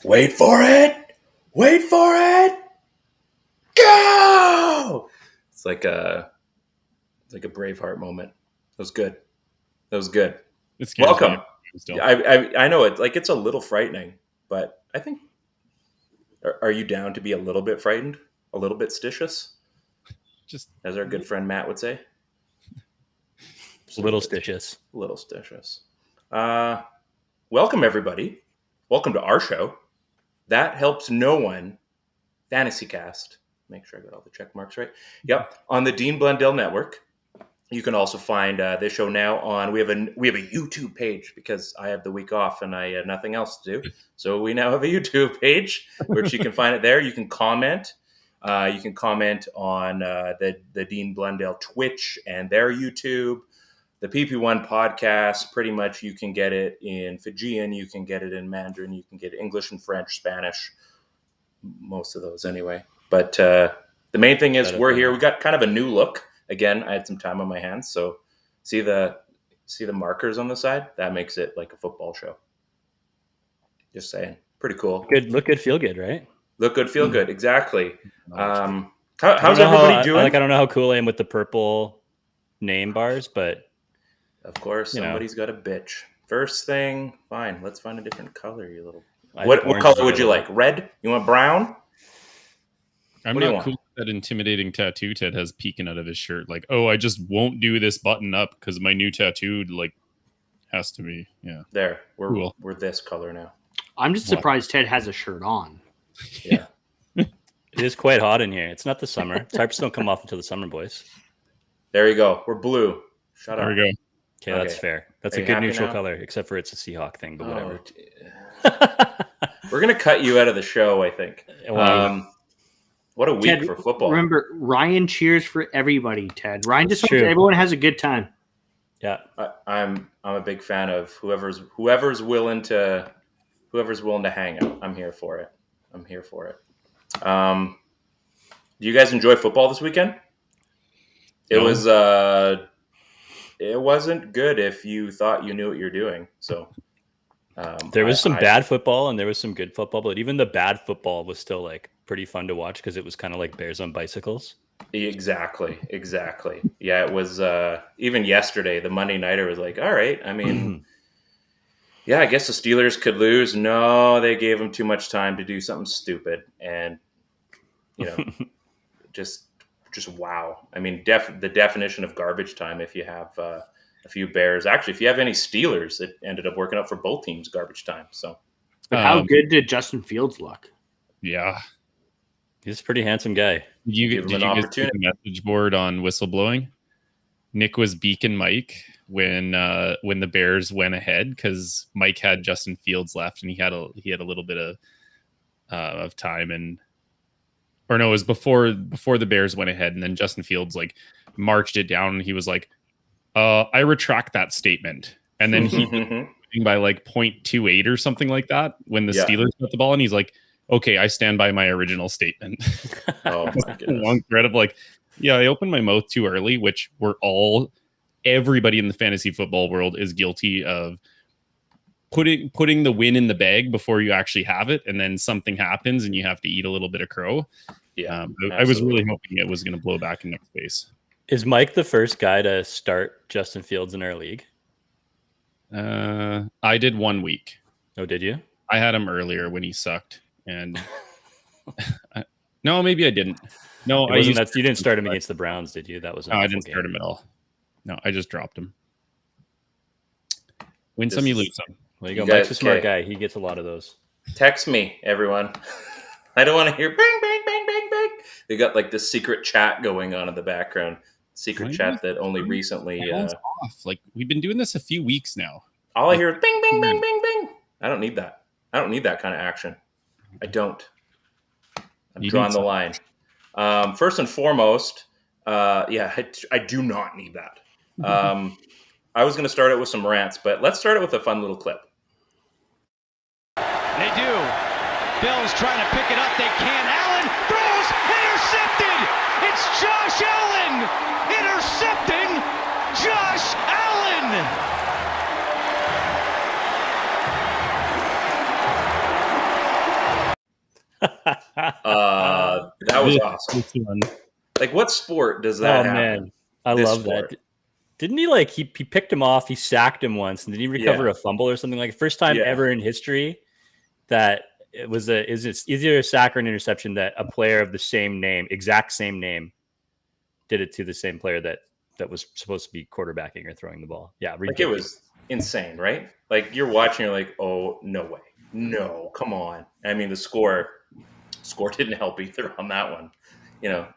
Wait for it. Wait for it. Go! It's like a Braveheart moment. That was good. That was good. Welcome. I know it. Like, it's a little frightening, but I think. Are you down to be a little bit frightened? A little bit stitious? Just as our good friend Matt would say. A little stitious. A little stitious. Welcome, everybody. Welcome to our show. That helps no one. FantasyCast. Make sure I got all the check marks right. Yep. On the Dean Blundell Network. You can also find this show now on. We have a YouTube page because I have the week off and I had nothing else to do. So we now have a YouTube page, which you can find it there. You can comment. You can comment on the Dean Blundell Twitch and their YouTube. The PP1 podcast, pretty much you can get it in Fijian, you can get it in Mandarin, you can get English and French, Spanish, most of those anyway. But the main thing is we're here. We got kind of a new look. Again, I had some time on my hands, so see the markers on the side? That makes it like a football show. Just saying. Pretty cool. Good, look good, feel good, right? Look good, feel good. Exactly. How's everybody doing? I don't know how cool I am with the purple name bars, but of course, somebody's got a bitch. First thing, fine. Let's find a different color, you little. What color would you like? Red? You want brown? I'm not cool with that intimidating tattoo Ted has peeking out of his shirt. Like, oh, I just won't do this button up because my new tattoo has to be. Yeah. There. We're this color now. I'm just surprised Ted has a shirt on. Yeah. It is quite hot in here. It's not the summer. Tarps don't come off until the summer, boys. There you go. We're blue. Shut up. There we go. Okay, that's fair. That's a good neutral color, except for it's a Seahawk thing, but whatever. We're going to cut you out of the show, I think. What a week Ted, for football. Remember, Ryan cheers for everybody, Ted. Ryan just hopes everyone has a good time. Yeah. I'm a big fan of whoever's willing to hang out. I'm here for it. Do you guys enjoy football this weekend? It wasn't good if you thought you knew what you're doing. So there was some bad football and there was some good football, but even the bad football was still like pretty fun to watch because it was kind of like bears on bicycles. Exactly. Yeah, it was even yesterday, the Monday nighter was like, all right, I mean, yeah, I guess the Steelers could lose. No, they gave them too much time to do something stupid. And, just wow. I mean, the definition of garbage time if you have a few Bears. Actually, if you have any Steelers, it ended up working out for both teams, garbage time. So, but how good did Justin Fields look? Yeah. He's a pretty handsome guy. Did you guys see the message board on whistleblowing? Nick was beacon Mike when the Bears went ahead because Mike had Justin Fields left and he had a little bit of time it was before the Bears went ahead and then Justin Fields like marched it down and he was like, I retract that statement. And then he by like 0.28 or something like that when the Steelers got the ball and he's like, okay, I stand by my original statement. Oh my goodness. Long thread of like, yeah, I opened my mouth too early, which everybody in the fantasy football world is guilty of putting the win in the bag before you actually have it. And then something happens and you have to eat a little bit of crow. Yeah. I was really hoping it was going to blow back in next base. Is Mike the first guy to start Justin Fields in our league? I did 1 week. Oh, did you? I had him earlier when he sucked. And no, maybe I didn't. No, you didn't start him against the Browns, did you? That was I didn't start him at all. No, I just dropped him. Win some, you lose some. Well, you go. Mike's a smart guy. He gets a lot of those. Text me, everyone. I don't want to hear bang, bang, bang, bang, bang. They got like this secret chat going on in the background. Secret chat that only recently. Off. Like we've been doing this a few weeks now. All I hear is bang, bang, bang, bang, bang. I don't need that. I don't need that kind of action. I don't. I'm drawing the line. First and foremost, I do not need that. I was going to start it with some rants, but let's start it with a fun little clip. They do. Bills trying to pick it up. They can. Allen throws. Intercepted. It's Josh Allen. Intercepting Josh Allen. That was awesome. Like, what sport does that happen? Man, I love that. Didn't he he picked him off? He sacked him once, and did he recover a fumble or something? Like first time ever in history that it was it's either a sack or an interception that a player of the same name, exact same name, did it to the same player that was supposed to be quarterbacking or throwing the ball. Yeah, ridiculous. Like it was insane, right? Like you're watching, you're like, oh no way, no, come on. I mean, the score didn't help either on that one. You know,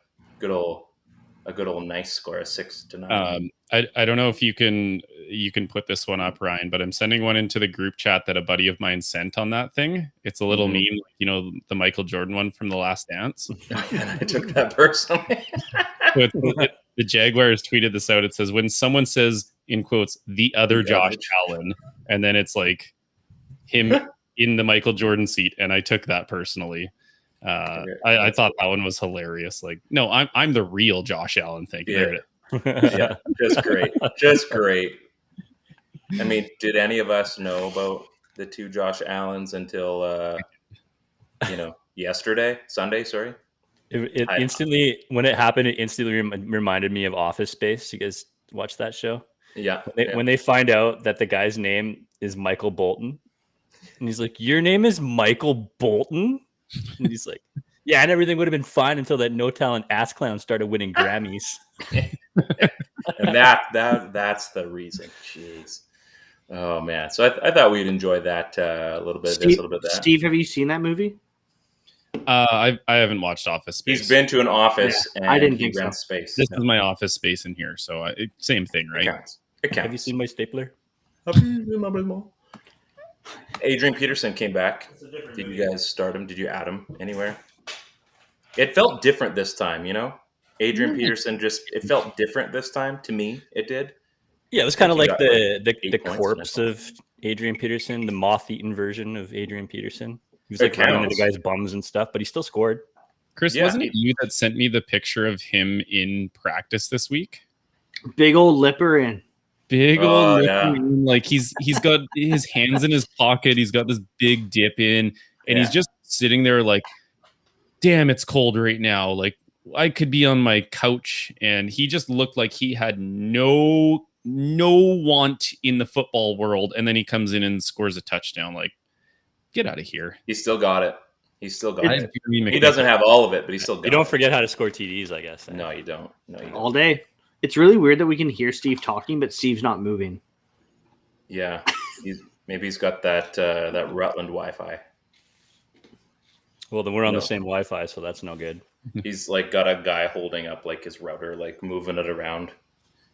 a good old nice score, a 6-9. I don't know if you can put this one up, Ryan, but I'm sending one into the group chat that a buddy of mine sent on that thing. It's a little meme, you know, the Michael Jordan one from The Last Dance. I took that personally. The Jaguars tweeted this out. It says, when someone says, in quotes, the other Josh Allen, and then it's like him in the Michael Jordan seat, and I took that personally. I thought that one was hilarious. Like, no, I'm the real Josh Allen. Thank you. Yeah, just great. I mean, did any of us know about the two Josh Allens until Sunday? Sorry. It instantly, when it happened, it instantly reminded me of Office Space. You guys watch that show? Yeah. When they find out that the guy's name is Michael Bolton, and he's like, "Your name is Michael Bolton?" And he's like, "Yeah," and everything would have been fine until that no talent ass clown started winning Grammys. And that's the reason. Jeez. Oh man. So I thought we'd enjoy that a little bit. Steve, this, a little bit that. Steve, have you seen that movie? I haven't watched Office Space. He's been to an office, and I didn't he think rents so. space. This is my office space in here, so same thing, right? It counts. Have you seen my stapler? Adrian Peterson came back. Did you guys start him? Did you add him anywhere? It felt different this time, you know? Adrian Peterson it felt different this time to me. It did. Yeah, it was kind of like the corpse of Adrian Peterson, the moth-eaten version of Adrian Peterson. He was like running into guys' bums and stuff, but he still scored. Chris, wasn't it you that sent me the picture of him in practice this week? Big old lipper in. Like he's got his hands in his pocket. He's got this big dip in, and he's just sitting there like, damn, it's cold right now. Like I could be on my couch, and he just looked like he had no want in the football world. And then he comes in and scores a touchdown. Like, get out of here. He still got it. He doesn't have all of it, but he still got it. You don't forget how to score TDs, I guess. No, you don't. All day. It's really weird that we can hear Steve talking, but Steve's not moving. Yeah. Maybe he's got that Rutland Wi-Fi. Well, then we're on the same Wi-Fi, so that's no good. He's like got a guy holding up like his router, like moving it around.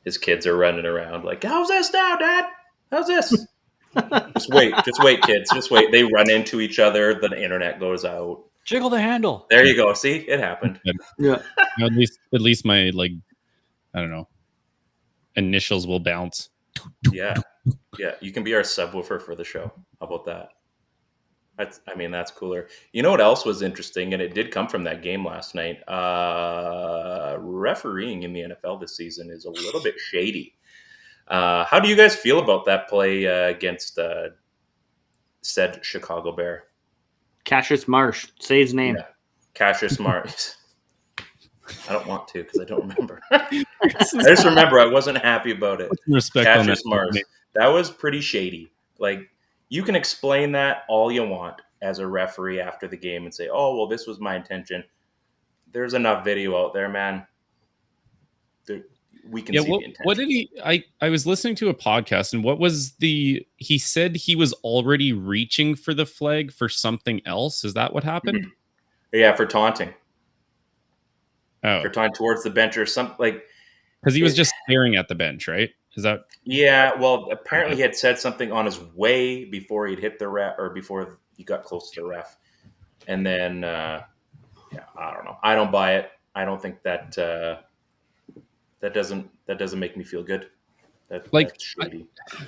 His kids are running around like, how's this now, Dad? How's this? Just wait, kids. Just wait. They run into each other. The internet goes out. Jiggle the handle. There you go. See, it happened. Yeah. At least my I don't know, initials will bounce. Yeah. You can be our subwoofer for the show. How about that? That's cooler. You know what else was interesting, and it did come from that game last night. Refereeing in the NFL this season is a little bit shady. How do you guys feel about that play against said Chicago Bear? Cassius Marsh. Say his name. Yeah. Cassius Marsh. I don't want to because I don't remember. I just remember I wasn't happy about it. Cassius Marsh. That was pretty shady. Like, you can explain that all you want as a referee after the game and say, oh, well, this was my intention. There's enough video out there, man. We can see the intention. What did he... I was listening to a podcast, and what was he said he was already reaching for the flag for something else. Is that what happened? Mm-hmm. Yeah, for taunting. Oh. For taunting towards the bench or something. Like, because he was just staring at the bench, right? Is that... Yeah, well, apparently he had said something on his way before he'd hit the ref, or before he got close to the ref. And then, I don't know. I don't buy it. I don't think that that doesn't make me feel good. That's shady.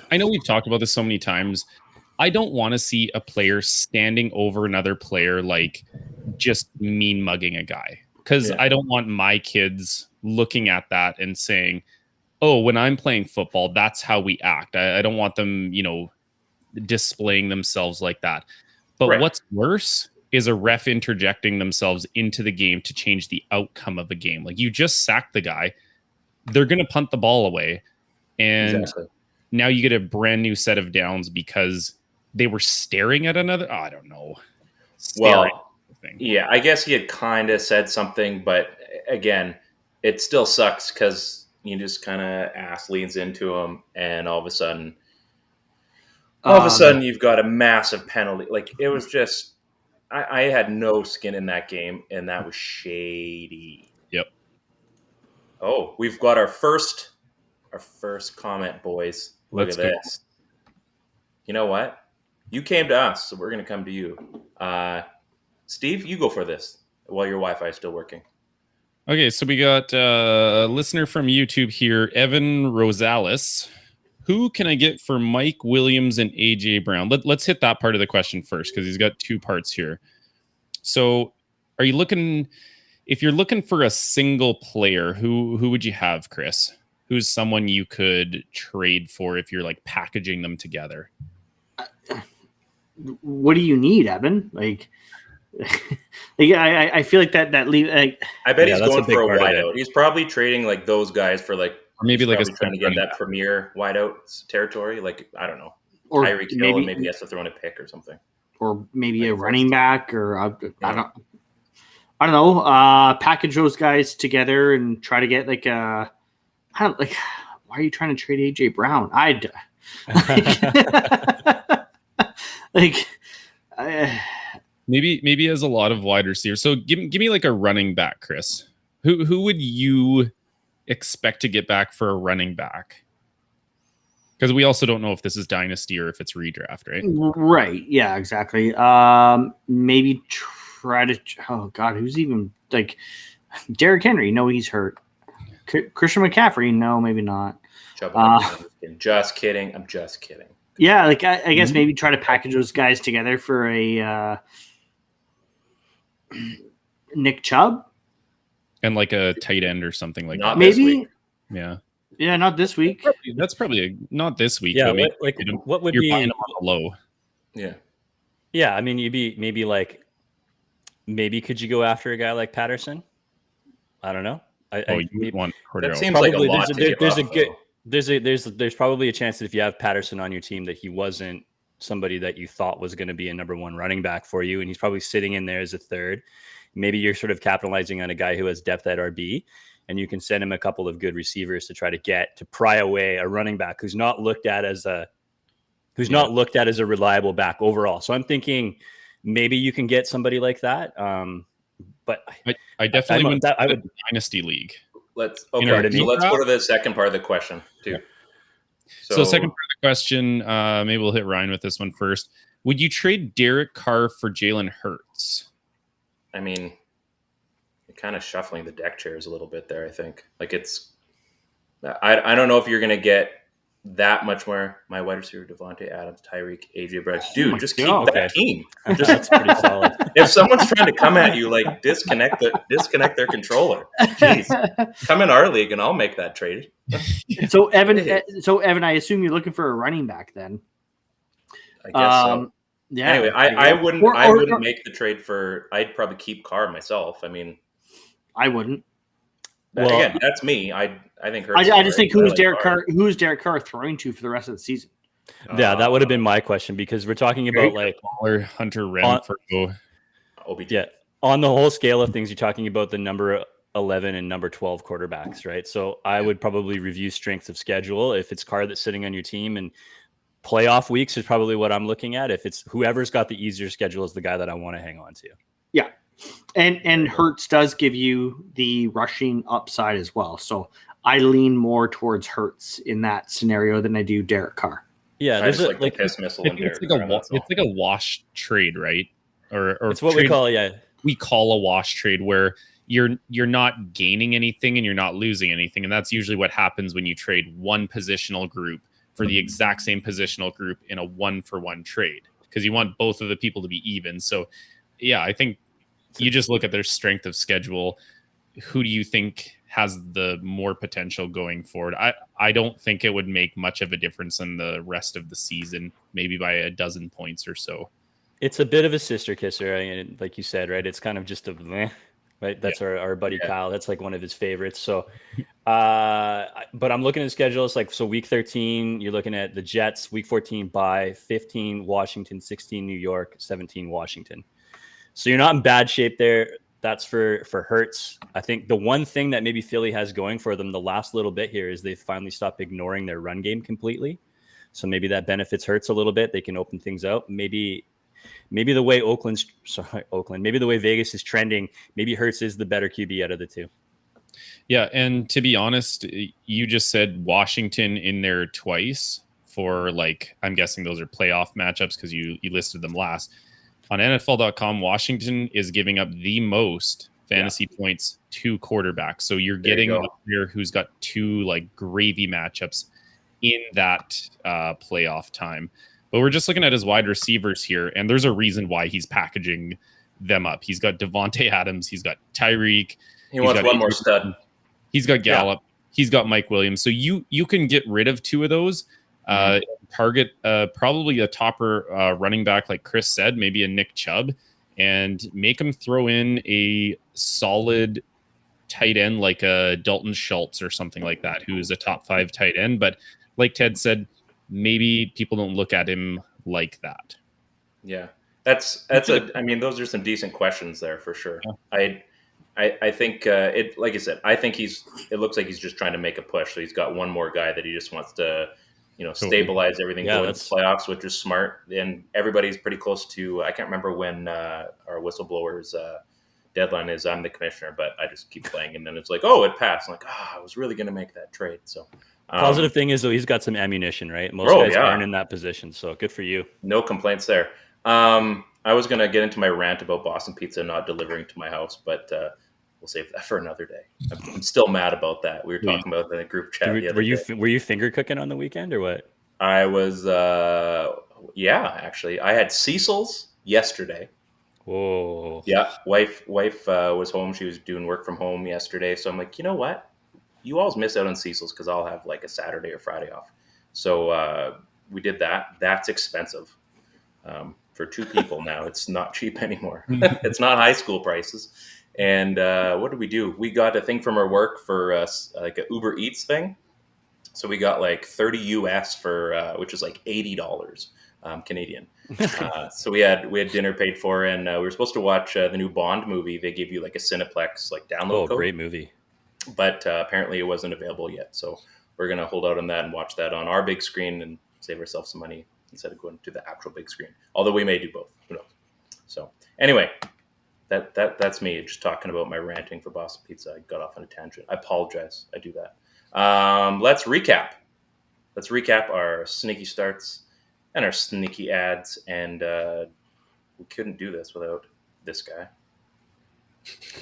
I know we've talked about this so many times. I don't want to see a player standing over another player, like just mean mugging a guy. Because I don't want my kids looking at that and saying, oh, when I'm playing football, that's how we act. I don't want them, displaying themselves like that. But what's worse is a ref interjecting themselves into the game to change the outcome of a game. Like, you just sacked the guy, they're going to punt the ball away, and now you get a brand new set of downs because they were staring at another. I don't know. Yeah, I guess he had kind of said something, but again, it still sucks because you just kind of ass leans into him, and all of a sudden you've got a massive penalty. Like, it was just, I had no skin in that game, and that was shady. Yep. Oh, we've got our first comment, boys. Look at this. You know what? You came to us, so we're going to come to you. Steve, you go for this while your Wi-Fi is still working. Okay, so we got a listener from YouTube here, Evan Rosales. Who can I get for Mike Williams and AJ Brown? Let's hit that part of the question first, because he's got two parts here. So are you looking, if you're looking for a single player, who would you have, Chris? Who's someone you could trade for if you're like packaging them together? What do you need, Evan? Like I feel like that leave. I bet he's going for a wideout. He's probably trading like those guys for like, or maybe like trying to get that premier wideout territory. Like, I don't know, or Tyreek Hill, and maybe he has to throw in a pick or something, or maybe a running back, or I don't know. Package those guys together and try to get like I don't like. Why are you trying to trade AJ Brown? Maybe has a lot of wide receivers. So give me like a running back, Chris. Who would you expect to get back for a running back? Because we also don't know if this is dynasty or if it's redraft, right? Right. Yeah, exactly. Maybe try to. Oh God, who's even like Derrick Henry? No, he's hurt. Christian McCaffrey? No, maybe not. Just kidding. I'm just kidding. Yeah, like I guess maybe try to package those guys together for a Nick Chubb and like a tight end or something like not that. Maybe. This week. Yeah, not this week. That's probably not this week. Yeah, what would you're be buying them on the low? Yeah. I mean, you'd be maybe could you go after a guy like Patterson? I don't know. You want Cordero. That seems like a lot. There's probably a chance that if you have Patterson on your team that he wasn't somebody that you thought was going to be a number one running back for you, and he's probably sitting in there as a third. Maybe you're sort of capitalizing on a guy who has depth at RB, and you can send him a couple of good receivers to try to pry away a running back who's not looked at as a reliable back overall. So I'm thinking maybe you can get somebody like that. But I definitely wouldn't. I would dynasty league. Let's go to the second part of the question too. So second part of the question, maybe we'll hit Ryan with this one first. Would you trade Derek Carr for Jalen Hurts? I mean, you're kind of shuffling the deck chairs a little bit there. I think like it's. I don't know if you're going to get that much more. My wide receiver Devontae Adams, Tyreek, AJ Brown. Dude, just keep that team. That's pretty solid. If someone's trying to come at you, like disconnect their controller. Jeez, come in our league and I'll make that trade. So Evan, I assume you're looking for a running back then. I guess so. Yeah. Anyway, I wouldn't make the trade for. I'd probably keep Carr myself. I mean, I wouldn't. Well, again, that's me. I think Hurts. I just think who's Derek Carr? Who's Derek Carr throwing to for the rest of the season? Yeah, that would have been my question because we're talking about like Hunter Renfrow. OBJ. Yeah, on the whole scale of things, you're talking about the number 11 and number 12 quarterbacks, right? So I would probably review strength of schedule. If it's Carr that's sitting on your team, and playoff weeks is probably what I'm looking at. If it's whoever's got the easier schedule is the guy that I want to hang on to. Yeah. And Hurts does give you the rushing upside as well. So I lean more towards Hurts in that scenario than I do Derek Carr. Yeah, there's the piss missile in Derek Carr. It's like a wash trade, right? Or it's what we call we call a wash trade where you're not gaining anything and you're not losing anything, and that's usually what happens when you trade one positional group for the exact same positional group in a 1-for-1 trade because you want both of the people to be even. So yeah, I think you just look at their strength of schedule. Who do you think has the more potential going forward? I don't think it would make much of a difference in the rest of the season, maybe by a dozen points or so. It's a bit of a sister kisser, like you said, right? It's kind of just a meh, right? That's our buddy Kyle. That's like one of his favorites. So, but I'm looking at the schedule. It's like, so week 13, you're looking at the Jets, week 14 bye, 15 Washington, 16 New York, 17 Washington. So you're not in bad shape there. That's for Hurts. I think the one thing that maybe Philly has going for them the last little bit here is they finally stopped ignoring their run game completely. So maybe that benefits Hurts a little bit. They can open things out. Maybe the way maybe the way Vegas is trending, maybe Hurts is the better QB out of the two. Yeah, and to be honest, you just said Washington in there twice for, like, I'm guessing those are playoff matchups because you listed them last. On NFL.com, Washington is giving up the most fantasy points to quarterbacks. So you're getting a player who's got two like gravy matchups in that playoff time. But we're just looking at his wide receivers here, and there's a reason why he's packaging them up. He's got Devontae Adams. He's got Tyreek. He wants one more stud. He's got Gallup. Yeah. He's got Mike Williams. So you can get rid of two of those. Target probably a topper running back, like Chris said, maybe a Nick Chubb, and make him throw in a solid tight end like a Dalton Schultz or something like that, who is a top 5 tight end. But like Ted said, maybe people don't look at him like that. Yeah, I mean, those are some decent questions there for sure. Yeah. I think it, like I said, I think it looks like he's just trying to make a push. So he's got one more guy that he just wants to, stabilize everything going to the playoffs, which is smart. And everybody's pretty close to, I can't remember when our whistleblower's deadline is. I'm the commissioner, but I just keep playing. And then it's like, oh, it passed. I'm like, I was really going to make that trade. So positive thing is, though, he's got some ammunition, right? Most guys aren't in that position. So good for you. No complaints there. I was going to get into my rant about Boston Pizza not delivering to my house, but we'll save that for another day. I'm still mad about that. We were talking about that in the group chat the other day. Were you finger cooking on the weekend or what? I was, actually. I had Cecil's yesterday. Whoa. Yeah, wife was home. She was doing work from home yesterday. So I'm like, you know what? You always miss out on Cecil's because I'll have like a Saturday or Friday off. So we did that. That's expensive. For 2 people now. It's not cheap anymore. It's not high school prices. And what did we do? We got a thing from our work for like a Uber Eats thing. So we got like 30 US for which is like $80 Canadian. So we had dinner paid for, and we were supposed to watch the new Bond movie. They give you like a Cineplex like download code. Great movie. But apparently it wasn't available yet. So we're gonna hold out on that and watch that on our big screen and save ourselves some money instead of going to the actual big screen. Although we may do both. Who knows? So anyway. That's me just talking about my ranting for Boston Pizza. I got off on a tangent. I apologize. I do that. Let's recap. Let's recap our sneaky starts and our sneaky ads. And we couldn't do this without this guy.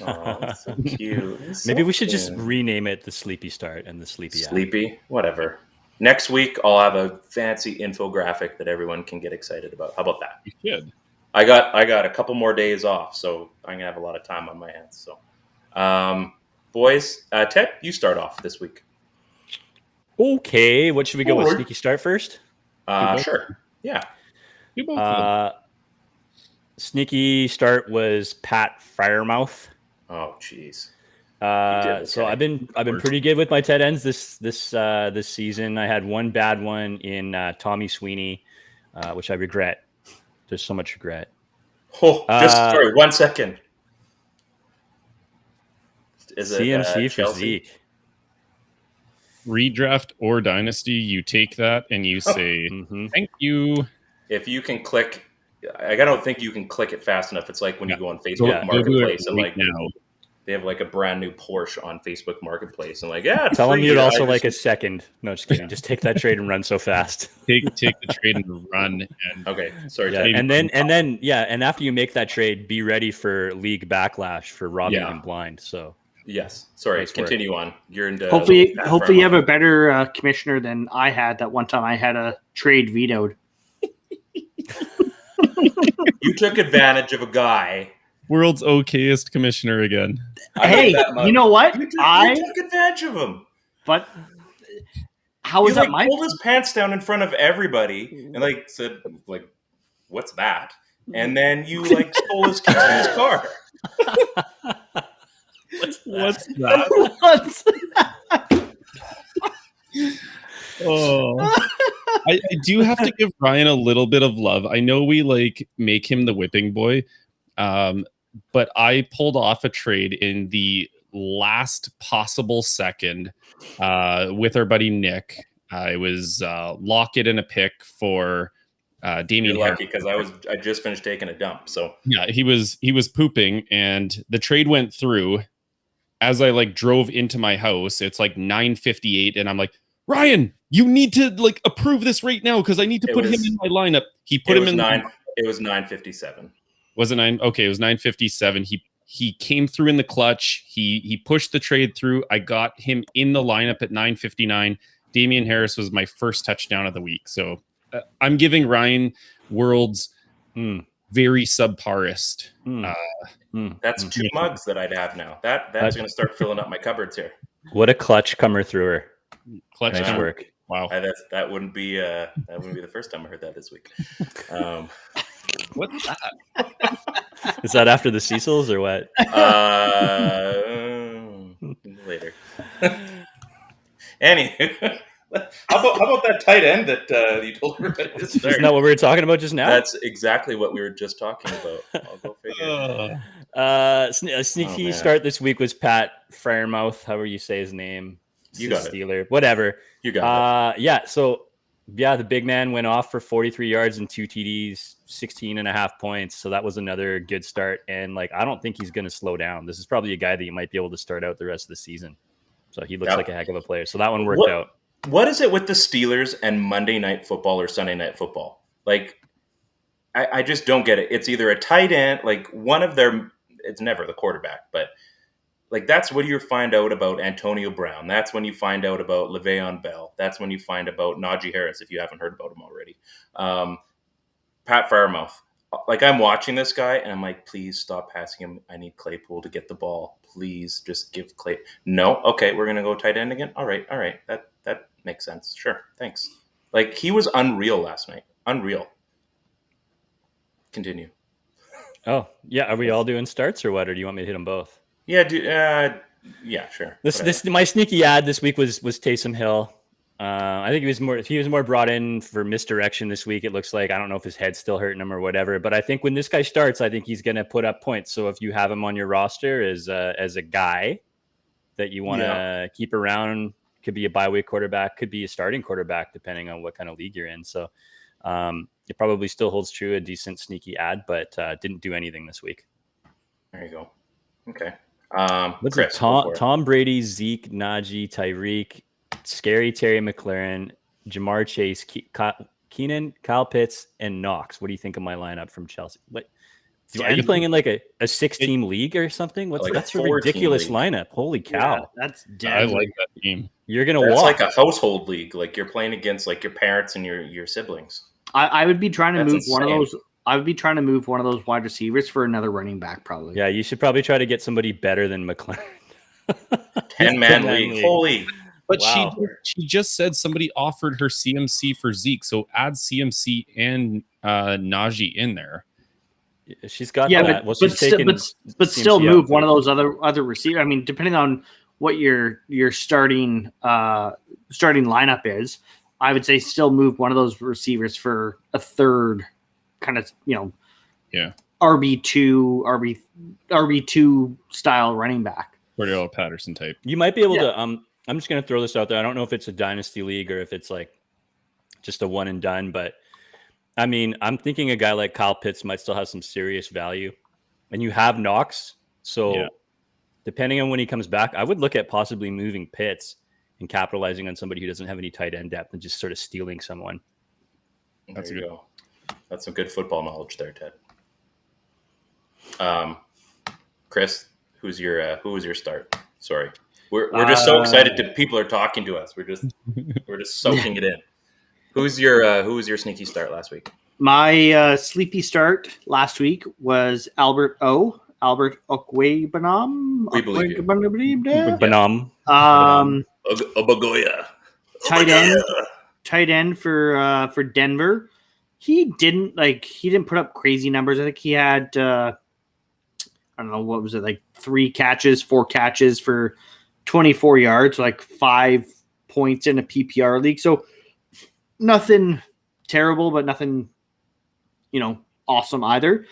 Oh, so cute. Maybe we should just rename it the Sleepy Start and the Sleepy ad. Sleepy, whatever. Next week, I'll have a fancy infographic that everyone can get excited about. How about that? You should. I got a couple more days off, so I'm gonna have a lot of time on my hands. So, boys, Ted, you start off this week. Okay, what should we go with? Sneaky start first? Sure. Yeah. Sneaky start was Pat Freiermuth. Oh, jeez. So I've been pretty good with my tight ends this season. I had one bad one in Tommy Sweeney, which I regret. There's so much regret. Oh, sorry, 1 second. Is it CMC for Chelsea? Zeke? Redraft or dynasty, you take that and you say, thank you. If you can click, I don't think you can click it fast enough. It's like when you go on Facebook Marketplace and like they have like a brand new Porsche on Facebook Marketplace and like, tell them you'd also like a second. No, just kidding. Just take that trade and run so fast. Take the trade and run. And okay, sorry. Yeah, and then after you make that trade, be ready for league backlash for robbing him blind. So yes, sorry. Continue on. You're into hopefully you have a better commissioner than I had. That one time I had a trade vetoed. You took advantage of a guy. World's okayest commissioner again. Hey, you know what? You took advantage of him. But how is that my pulled his pants down in front of everybody and like said, like, what's that? and then you like stole his keys in his car. What's that? What's Oh, I do have to give Ryan a little bit of love. I know we like make him the whipping boy, but I pulled off a trade in the last possible second with our buddy Nick. I was Lockett and a pick for Damien. You're lucky because I just finished taking a dump. So yeah, he was pooping, and the trade went through. As I like drove into my house, it's like 9:58, and I'm like, Ryan, you need to like approve this right now because I need to put him in my lineup. He put him in. It was 9:57. Was it 9? Okay, it was 9:57. He came through in the clutch. He pushed the trade through. I got him in the lineup at 9:59. Damian Harris was my first touchdown of the week. So I'm giving Ryan World's very subparist. That's 2 mugs that I'd have now. That's going to start filling up my cupboards here. What a clutch comer through Clutch nice work. Wow. That wouldn't be the first time I heard that this week. What's that? Is that after the Cecils or what? Later. Anywho, how about that tight end that you told everybody to start? Isn't that what we were talking about just now? That's exactly what we were just talking about. I'll go figure. A sneaky start this week was Pat Freiermuth, however you say his name. You got it. Steeler, whatever. You got it. Yeah. So, the big man went off for 43 yards and 2 TDs, 16.5 points. So that was another good start. And like, I don't think he's going to slow down. This is probably a guy that you might be able to start out the rest of the season. So he looks like a heck of a player. So that one worked out. What is it with the Steelers and Monday Night Football or Sunday Night Football? Like, I just don't get it. It's either a tight end, like one of their. It's never the quarterback, but like that's when you find out about Antonio Brown. That's when you find out about Le'Veon Bell. That's when you find about Najee Harris if you haven't heard about him already. Pat Freiermuth. Like I'm watching this guy and I'm like, please stop passing him. I need Claypool to get the ball. Please just give Clay. No, okay, we're gonna go tight end again. All right, that makes sense. Sure, thanks. Like he was unreal last night. Unreal. Continue. Oh yeah, are we all doing starts or what? Or do you want me to hit them both? Yeah, yeah, sure. This my sneaky ad this week was Taysom Hill. I think he was more brought in for misdirection this week. It looks like I don't know if his head's still hurting him or whatever. But I think when this guy starts, I think he's going to put up points. So if you have him on your roster as a guy that you want to keep around, could be a bye week quarterback, could be a starting quarterback, depending on what kind of league you're in. So it probably still holds true, a decent sneaky ad, but didn't do anything this week. There you go. Okay. What's Chris, Tom Brady, Zeke, Najee, Tyreek, Scary Terry McLaurin, Jamar Chase, Keenan, Kyle Pitts, and Knox. What do you think of my lineup from Chelsea? What are you playing in like a 6-team league or something? That's a ridiculous lineup. Holy cow. Yeah, that's dead. I like that team. You're gonna walk. It's like a household league. Like you're playing against like your parents and your siblings. I would be trying to move insane. one of those. I would be trying to move one of those wide receivers for another running back, probably. Yeah, you should probably try to get somebody better than McLaurin. 10-man league. Holy. But she just said somebody offered her CMC for Zeke, so add CMC and Najee in there. She's got that. But still move one of those other receivers. I mean, depending on what your starting lineup is, I would say still move one of those receivers for a third kind of RB2 style running back. Cordell Patterson type. You might be able to. I'm just going to throw this out there. I don't know if it's a dynasty league or if it's like just a one and done, but I mean, I'm thinking a guy like Kyle Pitts might still have some serious value, and you have Knox. So depending on when he comes back, I would look at possibly moving Pitts and capitalizing on somebody who doesn't have any tight end depth and just sort of stealing someone. That's That's some good football knowledge there, Ted. Chris, who was your start? Sorry. We're just so excited people are talking to us. We're just soaking it in. Who was your sneaky start last week? My sleepy start last week was Albert Okwuegbunam. We believe you. Banam. Obagoya. Tight end for Denver. he didn't put up crazy numbers. I think he had I don't know, what was it, like 4 catches for 24 yards, like 5 points in a PPR league. So nothing terrible, but nothing, awesome either.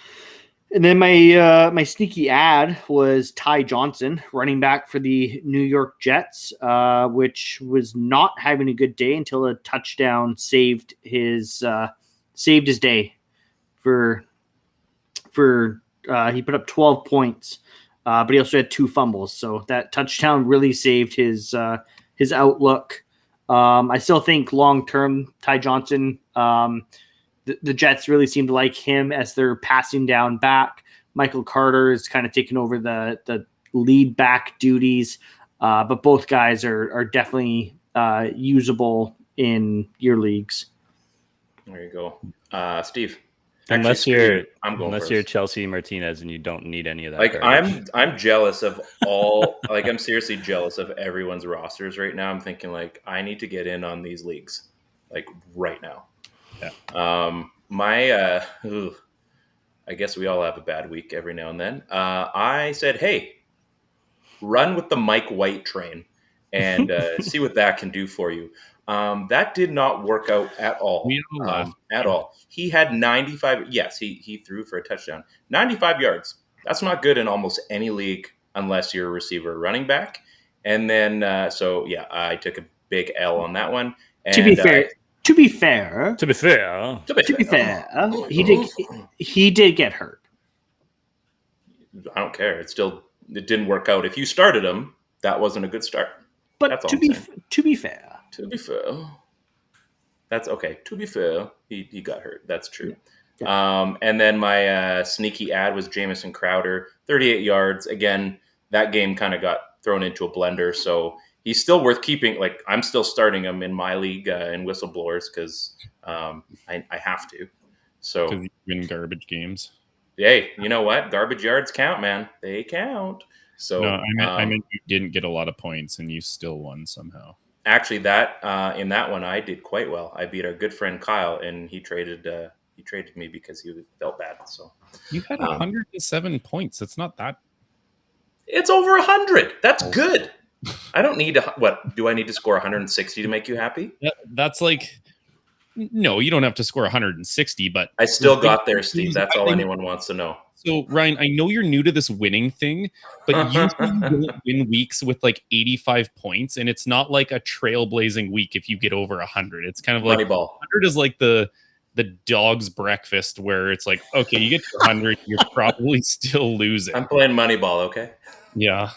And then my sneaky ad was Ty Johnson, running back for the New York Jets, which was not having a good day until a touchdown saved his day. For he put up 12 points, but he also had 2 fumbles. So that touchdown really saved his outlook. I still think long term, Ty Johnson. The Jets really seem to like him as their passing down back. Michael Carter is kind of taking over the lead back duties, but both guys are definitely usable in your leagues. There you go, Steve. Unless you're Chelsea Martinez and you don't need any of that. Like I'm jealous of all. Like I'm seriously jealous of everyone's rosters right now. I'm thinking like I need to get in on these leagues, like right now. Yeah. I guess we all have a bad week every now and then. I said, hey, run with the Mike White train and see what that can do for you. That did not work out at all. At all. He had 95. Yes, he threw for a touchdown. 95 yards. That's not good in almost any league unless you're a receiver or running back. And then, I took a big L on that one. And, to be fair, he did get hurt. I don't care. It didn't work out. If you started him, that wasn't a good start. But to be fair, that's okay. To be fair, he got hurt. That's true. Yeah. And then my sneaky ad was Jamison Crowder, 38 yards. Again, that game kind of got thrown into a blender, so he's still worth keeping. Like I'm still starting him in my league in whistleblowers because I have to. So because you win garbage games. Hey, you know what? Garbage yards count, man. They count. So no, I meant you didn't get a lot of points and you still won somehow. Actually, that in that one I did quite well. I beat our good friend Kyle, and he traded me because he felt bad. So you had 107 points. That's not that. It's over 100. That's good. I don't need what do I need to score 160 to make you happy? That's like no, you don't have to score 160, but I still got there, Steve. That's all anyone wants to know. So, Ryan, I know you're new to this winning thing, but you don't win weeks with like 85 points, and it's not like a trailblazing week if you get over 100. It's kind of like Moneyball. 100 is like the dog's breakfast where it's like, okay, you get to 100, you're probably still losing. I'm playing Moneyball, okay? Yeah.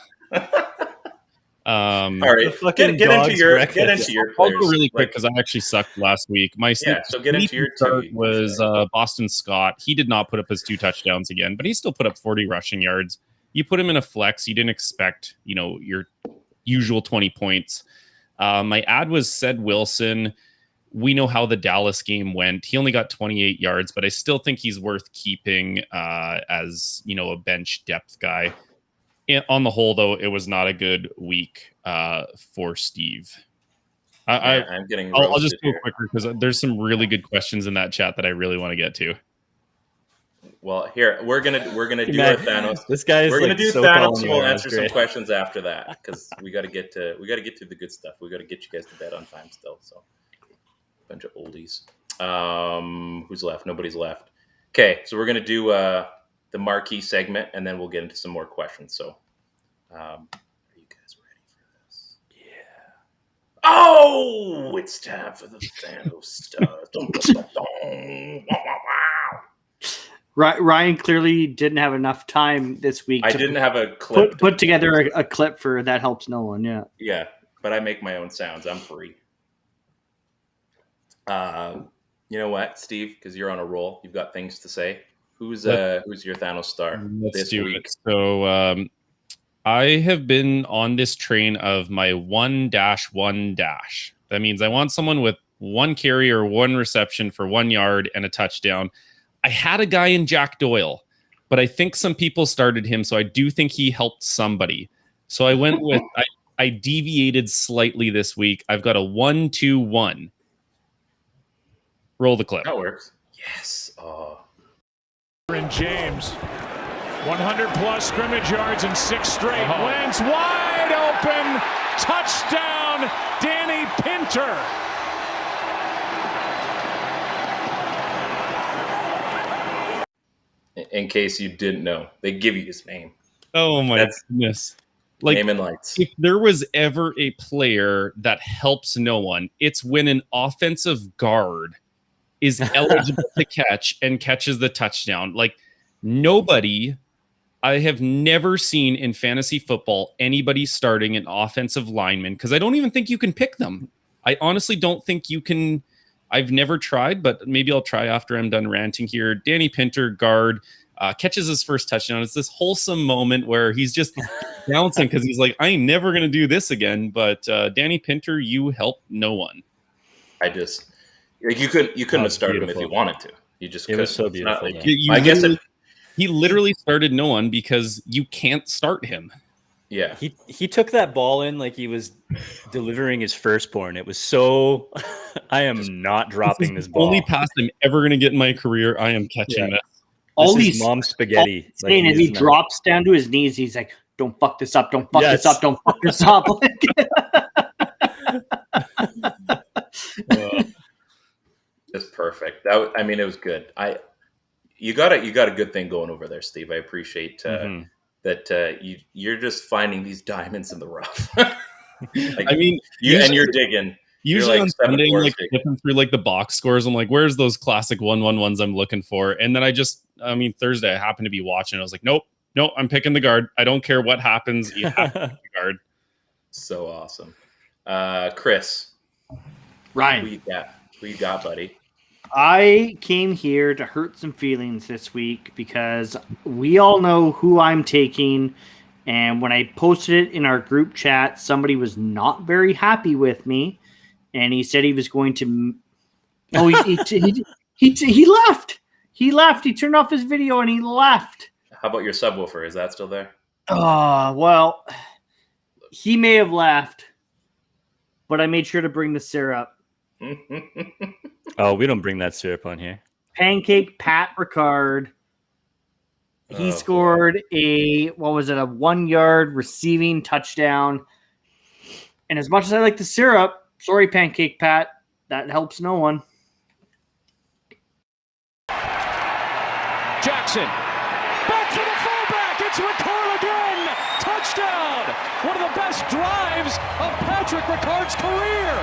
All right, get into your players. I'll go really quick because I actually sucked last week. So get into your start was Boston Scott. He did not put up his 2 touchdowns again, but he still put up 40 rushing yards. You put him in a flex. You didn't expect, your usual 20 points. My ad was Ced Wilson. We know how the Dallas game went. He only got 28 yards, but I still think he's worth keeping as, a bench depth guy. On the whole, though, it was not a good week for Steve. I'm getting. I'll just go quicker because there's some really good questions in that chat that I really want to get to. Well, here we're gonna do our Thanos. This guy is. We're gonna do Thanos. And we'll answer some questions after that because we got to get to the good stuff. We got to get you guys to bed on time still. So, bunch of oldies. Who's left? Nobody's left. Okay, so we're gonna do the marquee segment, and then we'll get into some more questions. So, are you guys ready for this? Yeah. Oh, it's time for the Thanos stuff. Ryan clearly didn't have enough time this week. I didn't have a clip. Put together a clip for That Helps No One. Yeah. Yeah, but I make my own sounds. I'm free. You know what, Steve? Because you're on a roll. You've got things to say. Who's your Thanos star this week? So I have been on this train of my 1-1-. That means I want someone with 1 carry or 1 reception for 1 yard and a touchdown. I had a guy in Jack Doyle, but I think some people started him, so I do think he helped somebody. So I went with I deviated slightly this week. I've got a 1-2-1. Roll the clip. That works. Yes. Oh. And James, 100-plus scrimmage yards in 6 straight. Wentz wide open. Touchdown, Danny Pinter. In case you didn't know, they give you his name. Oh my goodness. Like, name and lights. If there was ever a player that helps no one, it's when an offensive guard is eligible to catch and catches the touchdown. Like, nobody, I have never seen in fantasy football anybody starting an offensive lineman, because I don't even think you can pick them. I honestly don't think you can. I've never tried, but maybe I'll try after I'm done ranting here. Danny Pinter, guard, catches his first touchdown. It's this wholesome moment where he's just bouncing because he's like, I ain't never going to do this again. But Danny Pinter, you help no one. I just, like, you couldn't have started him if you wanted to. You just couldn't. It was so beautiful. Like, I guess he literally started no one because you can't start him. Yeah. He took that ball in like he was delivering his firstborn. It was so, I am not dropping this ball. Only pass I'm ever going to get in my career. I am catching this. All these mom spaghetti. Saying as he drops down to his knees, he's like, "Don't fuck this up! Don't fuck this up! Don't fuck this up!" It's perfect. It was good. You got a good thing going over there, Steve. I appreciate that. You're just finding these diamonds in the rough. You're digging. Usually on Sunday, like flipping through like the box scores, I'm like, where's those classic 1-1-1s I'm looking for? And then Thursday I happened to be watching. I was like, nope, I'm picking the guard. I don't care what happens. You have to pick the guard. So awesome. Chris. Ryan. Who you got, buddy? I came here to hurt some feelings this week because we all know who I'm taking. And when I posted it in our group chat, somebody was not very happy with me. And he said he was going to. Oh, he left. He left. He turned off his video and he left. How about your subwoofer? Is that still there? Well, he may have left, but I made sure to bring the syrup. Oh, we don't bring that syrup on here. Pancake Pat Ricard. He scored a 1-yard receiving touchdown. And as much as I like the syrup, sorry, Pancake Pat, that helps no one. Jackson, back to the fullback. It's Ricard again. Touchdown. One of the best drives of Patrick Ricard's career.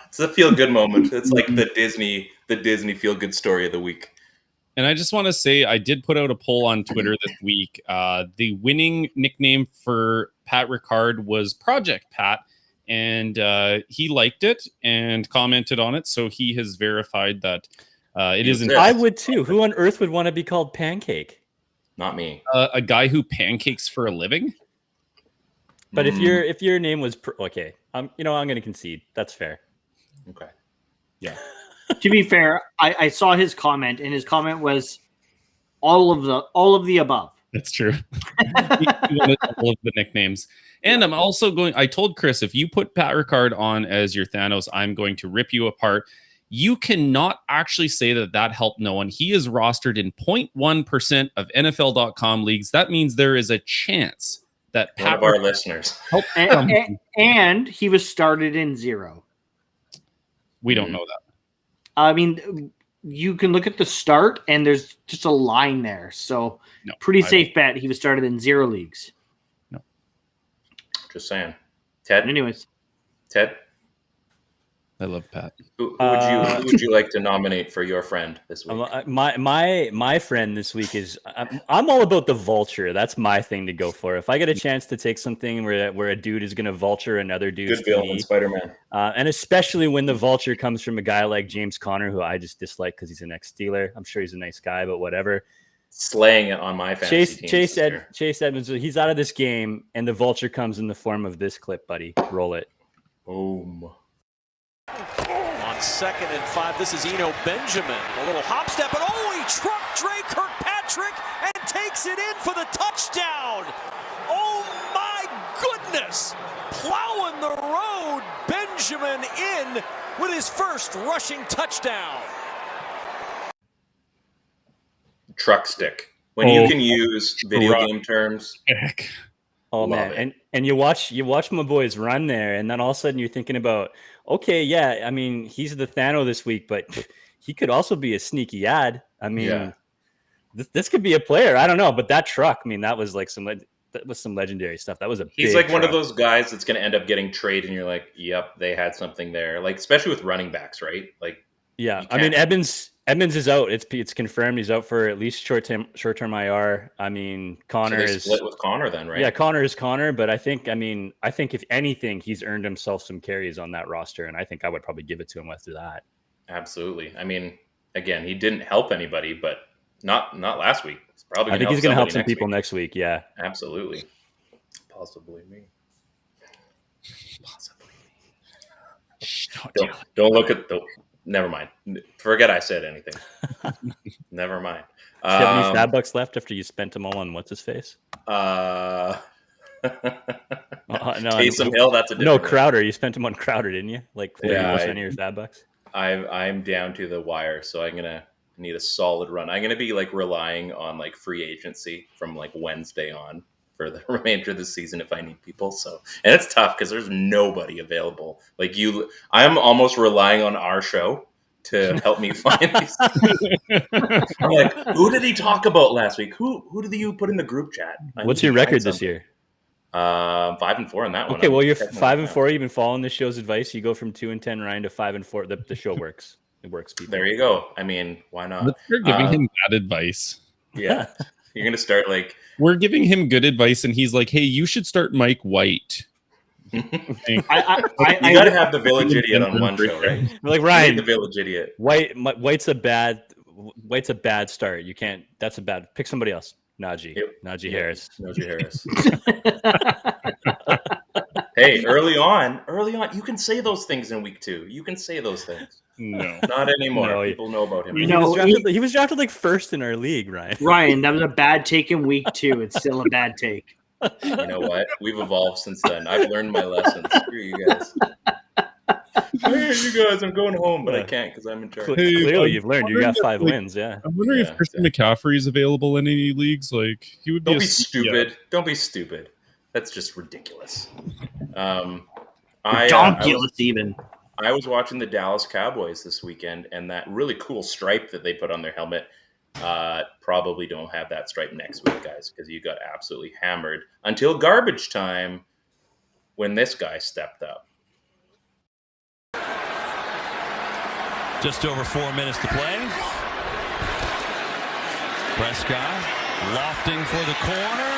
It's a feel-good moment. It's like the Disney feel-good story of the week. And I just want to say, I did put out a poll on Twitter this week. The winning nickname for Pat Ricard was Project Pat, and he liked it and commented on it. So he has verified that it isn't. I would too. Who on earth would want to be called Pancake? Not me. A guy who pancakes for a living. But if your name was okay, I'm going to concede. That's fair. Okay. Yeah. To be fair, I saw his comment, and his comment was all of the above. That's true. He wanted all of the nicknames. And I'm also I told Chris, if you put Pat Ricard on as your Thanos, I'm going to rip you apart. You cannot actually say that helped no one. He is rostered in 0.1% of NFL.com leagues. That means there is a chance that Pat, one of our listeners, and he was started in 0. We don't know that. I mean, you can look at the start, and there's just a line there. So, pretty safe bet he was started in 0 leagues. No. Just saying. Ted? Anyways. Ted? I love Pat. Who would you like to nominate for your friend this week? My friend this week is I'm all about the vulture. That's my thing to go for. If I get a chance to take something where a dude is going to vulture another dude's good villain, Spider-Man, and especially when the vulture comes from a guy like James Conner, who I just dislike because he's an ex-Steeler. I'm sure he's a nice guy, but whatever. Slaying it on my fantasy team. Chase Edmonds, he's out of this game, and the vulture comes in the form of this clip, buddy. Roll it. Boom. On 2nd and 5, this is Eno Benjamin. A little hop step, and he trucked Drake Kirkpatrick and takes it in for the touchdown. Oh my goodness! Plowing the road, Benjamin in with his first rushing touchdown. Truck stick. When you can use video game terms. Oh man, and you watch my boys run there, and then all of a sudden you're thinking about, okay, yeah, I mean he's the Thanos this week, but he could also be a sneaky ad. I mean, this could be a player. I don't know, but that truck, I mean, that was like some legendary stuff. That was He's like one of those guys that's going to end up getting traded, and you're like, yep, they had something there. Like especially with running backs, right? Like, yeah, I mean Edmonds is out. It's confirmed he's out for at least short term IR. I mean, Connor is split with Connor then, right? Yeah, Connor is Connor, but I think if anything, he's earned himself some carries on that roster, and I think I would probably give it to him after that. Absolutely. I mean, again, he didn't help anybody, but not last week. I think he's going to help some people next week. Yeah, absolutely. Possibly me. Don't look at the. Never mind. Forget I said anything. Never mind. Do you have any fab bucks left after you spent them all on what's his face? No, Taysom Hill. That's a different no Crowder. You spent them on Crowder, didn't you? Like 40% of your fab bucks. I'm down to the wire, so I'm gonna need a solid run. I'm gonna be like relying on like free agency from like Wednesday on for the remainder of the season if I need people. So, and it's tough because there's nobody available. Like you, I'm almost relying on our show to help me find these. I'm like, who did he talk about last week? Who did you put in the group chat? What's your record this year? 5-4 on that one. Okay, well, you're 5-4. You've been following this show's advice. You go from 2-10, Ryan, to 5-4. The show works. It works, people. There you go. I mean, why not? Let's start giving him bad advice. Yeah, you're gonna start like we're giving him good advice, and he's like, "Hey, you should start Mike White." You got to have the village idiot on one show, right? We're like, Ryan, the village idiot. White's a bad start. You can't. That's a bad. Pick somebody else. Najee Harris. Najee Harris. Hey, early on, you can say those things in week 2. You can say those things. No, not anymore. No, people know about him. He was drafted like first in our league, Ryan. Ryan, that was a bad take in week 2. It's still a bad take. You know what? We've evolved since then. I've learned my lessons. Screw you guys. Hey, you guys, I'm going home, but I can't because I'm in charge. Hey, clearly, you've learned. You got 5 wins. Yeah. I'm wondering if Christian McCaffrey is available in any leagues. Like he would be. Don't be stupid. Yeah. Don't be stupid. That's just ridiculous. I was watching the Dallas Cowboys this weekend, and that really cool stripe that they put on their helmet. Probably don't have that stripe next week, guys, because you got absolutely hammered until garbage time when this guy stepped up. Just over 4 minutes to play. Prescott lofting for the corner,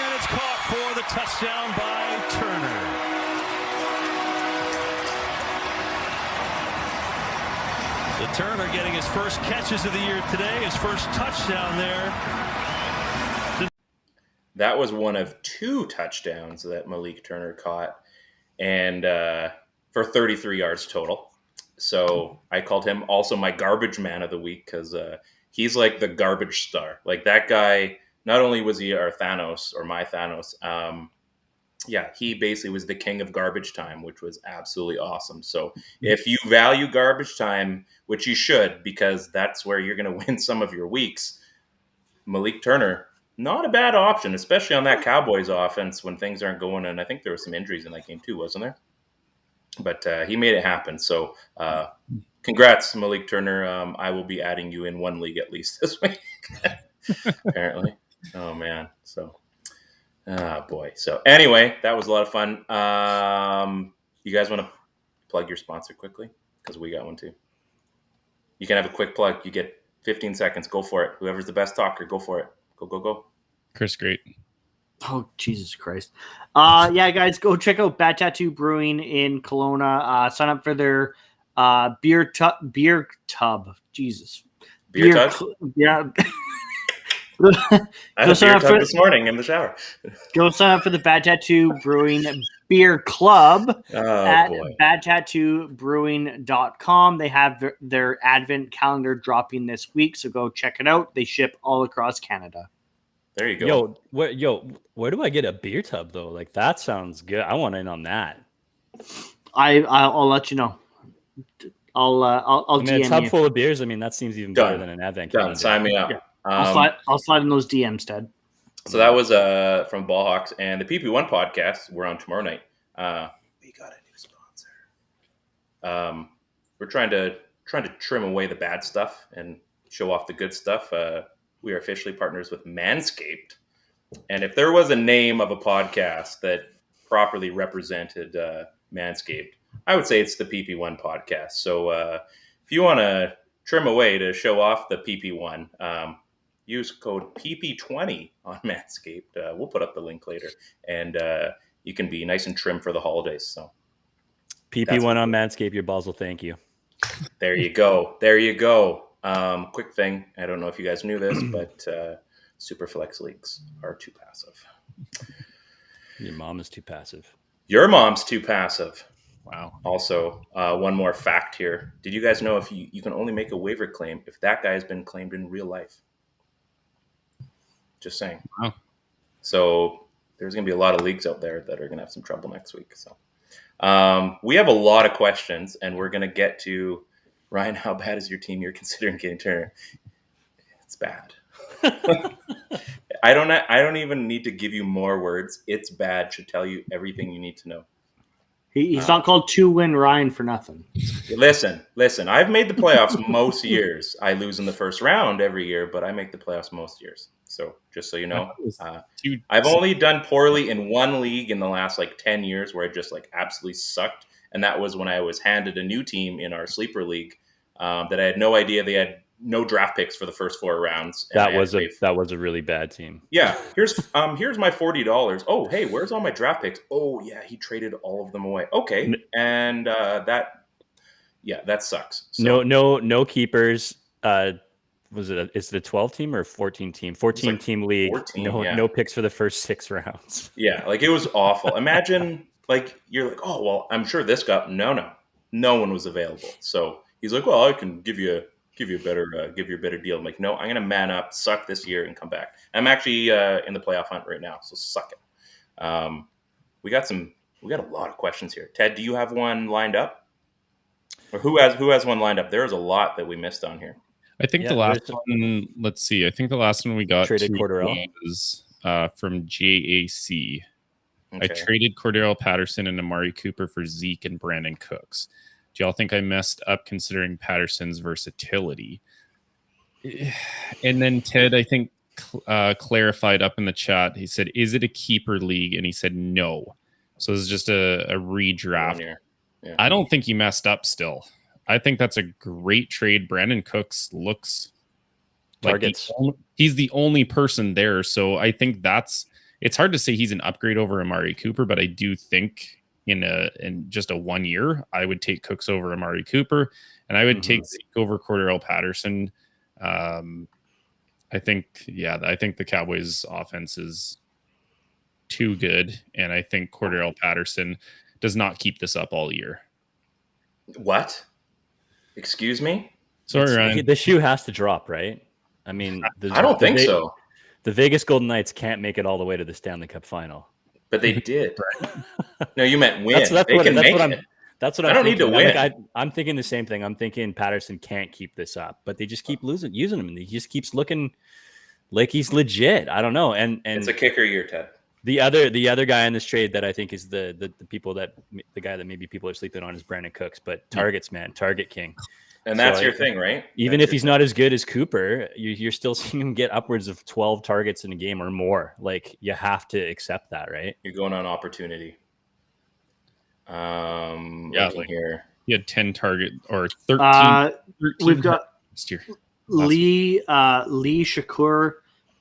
and it's caught for the touchdown by Turner. The Turner getting his first catches of the year today, his first touchdown there. That was one of 2 touchdowns that Malik Turner caught, and for 33 yards total. So I called him also my garbage man of the week because he's like the garbage star. Like that guy, not only was he our Thanos or my Thanos, he basically was the king of garbage time, which was absolutely awesome. So if you value garbage time, which you should, because that's where you're going to win some of your weeks, Malik Turner, not a bad option, especially on that Cowboys offense when things aren't going. And I think there were some injuries in that game too, wasn't there? But he made it happen. So congrats, Malik Turner. I will be adding you in one league at least this week, apparently. Oh, man. So, boy. So anyway, that was a lot of fun. You guys want to plug your sponsor quickly? Because we got one too. You can have a quick plug. You get 15 seconds. Go for it. Whoever's the best talker, go for it. Go. Chris, great. Oh, Jesus Christ. Yeah, guys, go check out Bad Tattoo Brewing in Kelowna. Sign up for their beer tub. Jesus. Beer tub? Yeah. I had a beer tub this morning in the shower. Go sign up for the Bad Tattoo Brewing Beer Club at badtattoobrewing.com. They have their Advent calendar dropping this week, so go check it out. They ship all across Canada. There you go. Where do I get a beer tub though? Like that sounds good. I want in on that. I'll let you know. I'll DM a tub you. full of beers. I mean, that seems even better than an advent calendar. Sign me up. Yeah. I'll slide in those DMs, Ted. So that was from Ballhawks and the PP1 podcast. We're on tomorrow night. We got a new sponsor. We're trying to trim away the bad stuff and show off the good stuff. We are officially partners with Manscaped. And if there was a name of a podcast that properly represented Manscaped, I would say it's the PP1 podcast. So if you want to trim away to show off the PP1, use code PP20 on Manscaped. We'll put up the link later. And you can be nice and trim for the holidays. So PP1 on Manscaped, your balls will thank you. There you go. There you go. Quick thing. I don't know if you guys knew this, but Superflex leagues are too passive. Your mom is too passive. Your mom's too passive. Wow. Also, one more fact here. Did you guys know if you can only make a waiver claim if that guy has been claimed in real life? Just saying. Wow. So there's going to be a lot of leagues out there that are going to have some trouble next week. So we have a lot of questions, and we're going to get to, Ryan, how bad is your team you're considering getting Turner? It's bad. I don't even need to give you more words. It's bad should tell you everything you need to know. He's not called 2-win Ryan for nothing. Listen. I've made the playoffs most years. I lose in the first round every year, but I make the playoffs most years. So just so you know, I've only done poorly in one league in the last 10 years where I just absolutely sucked. And that was when I was handed a new team in our sleeper league that I had no idea they had no draft picks for the first 4 rounds. That was a really bad team. Yeah. Here's my $40. Oh, hey, where's all my draft picks? Oh yeah, he traded all of them away. Okay. And that sucks. So, no keepers. Is it a 12 team or 14 team? 14 team league. 14, no picks for the first 6 rounds. Yeah, it was awful. Imagine you're oh well, I'm sure this guy. No one was available. So he's like, well, I can give you a better deal. I'm like, no, I'm gonna man up, suck this year, and come back. I'm actually in the playoff hunt right now, so suck it. We got a lot of questions here. Ted, do you have one lined up, or who has one lined up? There's a lot that we missed on here. I think the last one. Let's see. I think the last one we got traded Cordero was from JAC. Okay. I traded Cordero Patterson and Amari Cooper for Zeke and Brandon Cooks. Do y'all think I messed up considering Patterson's versatility? And then Ted, I think, clarified up in the chat. He said, is it a keeper league? And he said no. So this is just a redraft. Yeah. I don't think you messed up still. I think that's a great trade. Brandon Cooks looks targets. He's the only person there. So I think it's hard to say he's an upgrade over Amari Cooper, but I do think in just a 1 year, I would take Cooks over Amari Cooper, and I would take Zeke over Cordero Patterson. I think the Cowboys offense is too good, and I think Cordero Patterson does not keep this up all year. What? Excuse me? Sorry, Ryan. The shoe has to drop, right? I mean, I don't think so. The Vegas Golden Knights can't make it all the way to the Stanley Cup final. But they did. No, you meant win. That's what I'm I don't need to win. I'm thinking the same thing. I'm thinking Patterson can't keep this up, but they just keep using him, and he just keeps looking like he's legit. I don't know. And it's a kicker year, Ted. The other guy in this trade that I think is the guy that maybe people are sleeping on is Brandon Cooks, but target king. And that's your thing, right? Even if he's not as good as Cooper, you're still seeing him get upwards of 12 targets in a game or more. You have to accept that, right? You're going on opportunity. Here. He had 10 target or 13. We've got Lee Shakur.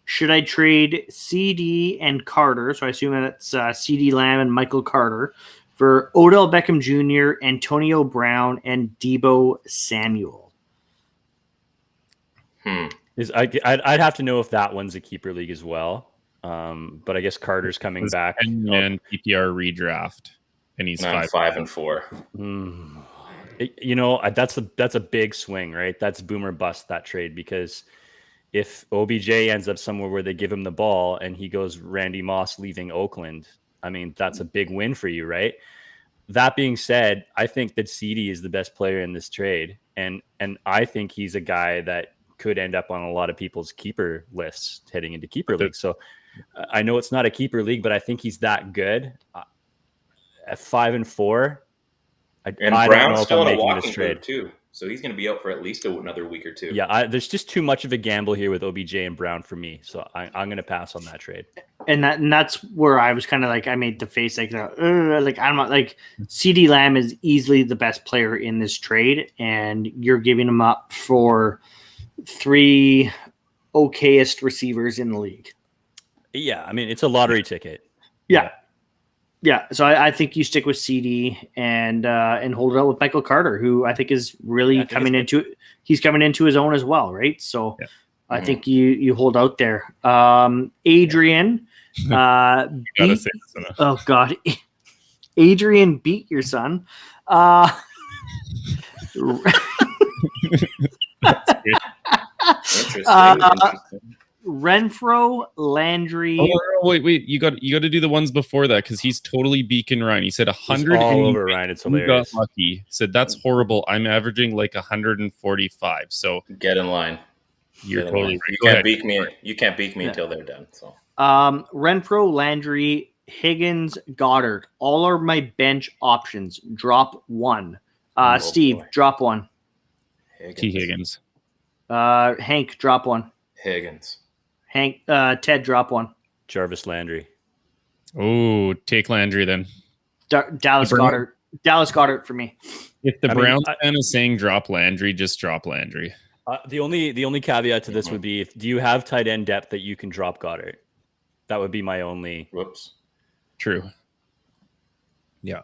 Should I trade CD and Carter? So I assume that's CD Lamb and Michael Carter for Odell Beckham Jr., Antonio Brown, and Deebo Samuel. I'd have to know if that one's a keeper league as well. But I guess Carter's coming back. And PPR redraft, and he's 5-4. That's a big swing, right? That's boom or bust, that trade, because if OBJ ends up somewhere where they give him the ball and he goes Randy Moss leaving Oakland, I mean, that's a big win for you, right? that being said, I think that CD is the best player in this trade, and I think he's a guy that could end up on a lot of people's keeper lists heading into keeper leagues. So I know it's not a keeper league, but I think he's that good. At 5-4, I don't know if I'm making this trade too. So he's going to be out for at least another week or two. Yeah, there's just too much of a gamble here with OBJ and Brown for me, so I'm going to pass on that trade. And that's where I was kind of like, I made the face like I'm not like CD Lamb is easily the best player in this trade, and you're giving him up for 3 okayest receivers in the league. Yeah, I mean it's a lottery ticket. Yeah, so I think you stick with CD and hold it out with Michael Carter, who I think is really coming into his own as well, right? So I think you hold out there. Adrian, oh God, Adrian beat your son. Interesting. Renfro, Landry. Oh, wait! You got to do the ones before that because he's totally beaking Ryan. He said 100 all over Ryan. It's hilarious. Got lucky. Said that's horrible. I'm averaging like 145. So get in line. You're totally right. You can't beat me. You can't beat me until they're done. So Renfro, Landry, Higgins, Goddard. All are my bench options. Drop one. Steve, drop one. Higgins. Hank, drop one. Higgins. Hank, Ted, drop one. Jarvis Landry. Oh, take Landry then. Dallas Goddard. Dallas Goddard for me. If the Browns fan is saying drop Landry, just drop Landry. The only caveat to this would be, do you have tight end depth that you can drop Goddard? That would be my only. Whoops. True. Yeah.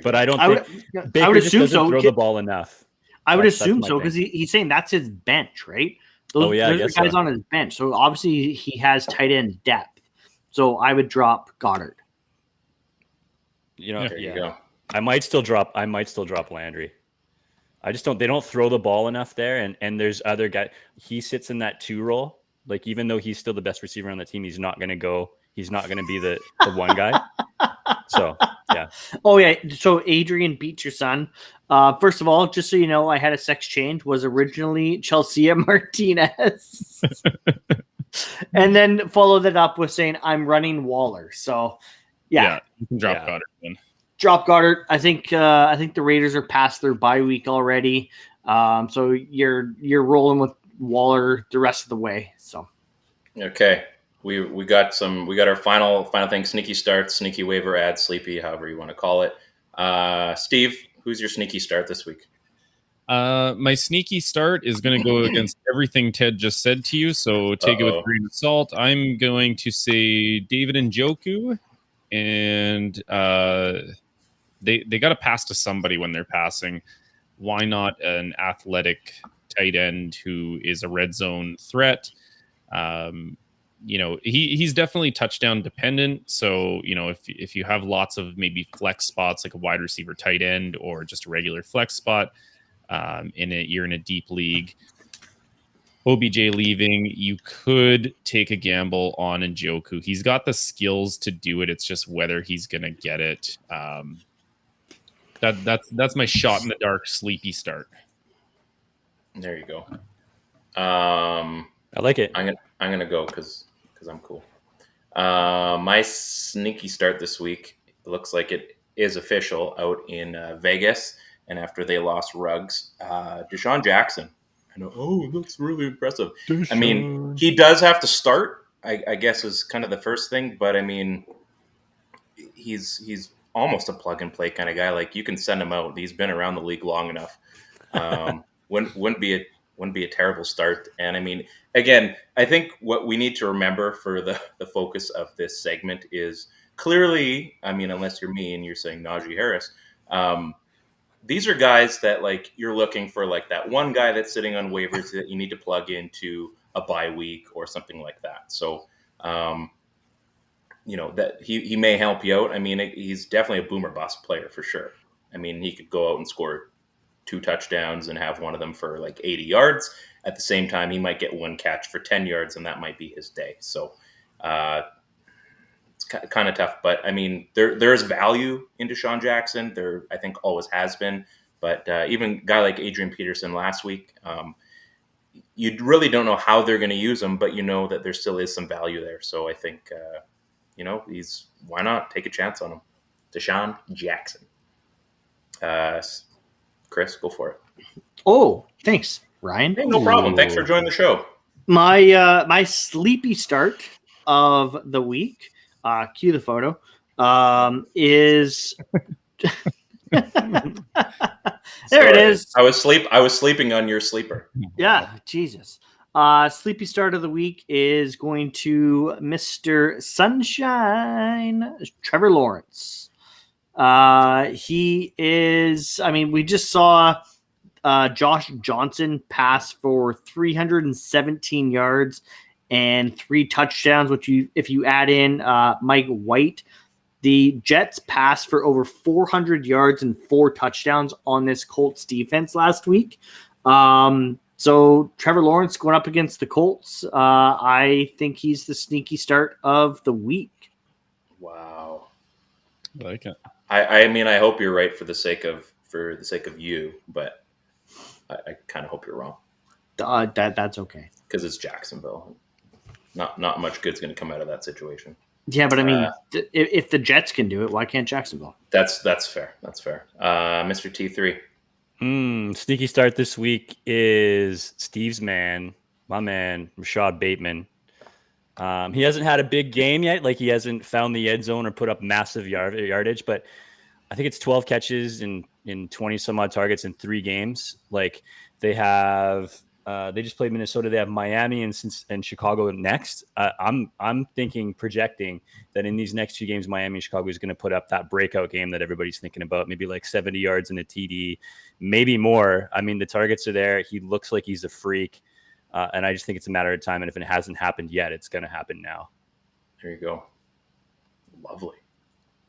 But I don't think Baker just doesn't throw the ball enough. I would assume so because he's saying that's his bench, right? Those are guys on his bench. So obviously he has tight end depth. So I would drop Goddard. You go. I might still drop Landry. I just don't. They don't throw the ball enough there, and there's other guys. He sits in that 2 role. Like even though he's still the best receiver on the team, he's not going to go. He's not going to be the one guy. So yeah. Oh yeah. So Adrian beat your son. First of all, just so you know, I had a sex change. Was originally Chelsea Martinez, and then followed it up with saying I'm running Waller. So yeah, you can drop Goddard then. Drop Goddard. I think the Raiders are past their bye week already. So you're rolling with Waller the rest of the way. So okay. We got our final thing, sneaky starts, sneaky waiver ads, sleepy, however you want to call it. Steve, who's your sneaky start this week? My sneaky start is going to go against everything Ted just said to you, so take it with a grain of salt. I'm going to say David Njoku, and they got to pass to somebody when they're passing. Why not an athletic tight end who is a red zone threat? He's definitely touchdown dependent. So, if you have lots of maybe flex spots like a wide receiver tight end or just a regular flex spot, you're in a deep league, OBJ leaving, you could take a gamble on Njoku. He's got the skills to do it. It's just whether he's going to get it. That's my shot in the dark, sleepy start. There you go. I like it. I'm gonna go because I'm cool. My sneaky start this week looks like it is official out in Vegas, and after they lost Ruggs, Deshaun Jackson. I know. Oh, it looks really impressive. I mean, he does have to start. I guess is kind of the first thing, but I mean, he's almost a plug and play kind of guy. Like you can send him out. He's been around the league long enough. Wouldn't be a terrible start. And I mean, again, I think what we need to remember for the focus of this segment is clearly, I mean, unless you're me and you're saying Najee Harris, these are guys that like you're looking for like that one guy that's sitting on waivers that you need to plug into a bye week or something like that. So, that he may help you out. I mean, he's definitely a boomer bust player for sure. I mean, he could go out and score 2 touchdowns and have one of them for like 80 yards. At the same time, he might get one catch for 10 yards, and that might be his day. So it's kind of tough. But I mean, there is value in Deshaun Jackson. There, I think, always has been. But even a guy like Adrian Peterson last week, you really don't know how they're going to use him, but you know that there still is some value there. So I think, why not take a chance on him? Deshaun Jackson. Chris, go for it. Oh, thanks, Ryan. Hey, no problem. Thanks for joining the show. My sleepy start of the week, cue the photo, is there it is. I was sleeping on your sleeper. Yeah, Jesus. Sleepy start of the week is going to Mr. Sunshine, Trevor Lawrence. He is, I mean, we just saw Josh Johnson pass for 317 yards and 3 touchdowns, which if you add in Mike White, the Jets passed for over 400 yards and 4 touchdowns on this Colts defense last week. So Trevor Lawrence going up against the Colts, I think he's the sneaky start of the week. Wow. I like it. I mean, I hope you're right for the sake of you, but I kind of hope you're wrong. That's okay. Because it's Jacksonville. Not much good's going to come out of that situation. Yeah, but I mean, if the Jets can do it, why can't Jacksonville? That's fair. That's fair. Mr. T3. Sneaky start this week is Steve's man, my man, Rashad Bateman. He hasn't had a big game yet. Like, he hasn't found the end zone or put up massive yardage, but I think it's 12 catches in 20 some odd targets in 3 games. Like, they have, they just played Minnesota. They have Miami and Chicago next. I'm projecting that in these next 2 games, Miami and Chicago is going to put up that breakout game that everybody's thinking about. Maybe like 70 yards and a TD, maybe more. I mean, the targets are there. He looks like he's a freak. And I just think it's a matter of time. And if it hasn't happened yet, it's going to happen now. There you go. Lovely.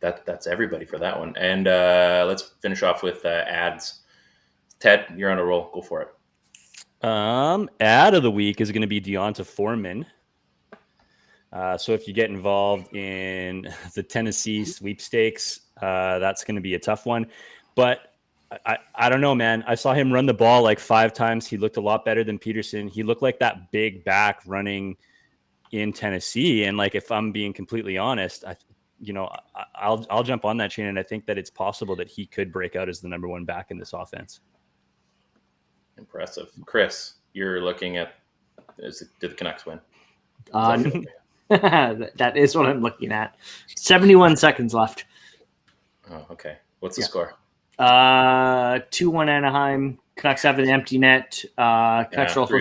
That's everybody for that one. And let's finish off with ads. Ted, you're on a roll. Go for it. Ad of the week is going to be Deonta Foreman. So if you get involved in the Tennessee sweepstakes, that's going to be a tough one. But I don't know, man. I saw him run the ball like 5 times. He looked a lot better than Peterson. He looked like that big back running in Tennessee. And like, if I'm being completely honest, I'll jump on that train. And I think that it's possible that he could break out as the number 1 back in this offense. Impressive. Chris, you're looking at, did the Canucks win? That is what I'm looking at. 71 seconds left. Oh, okay. What's the score? 2-1 Anaheim. Canucks have an empty net. Canucks are also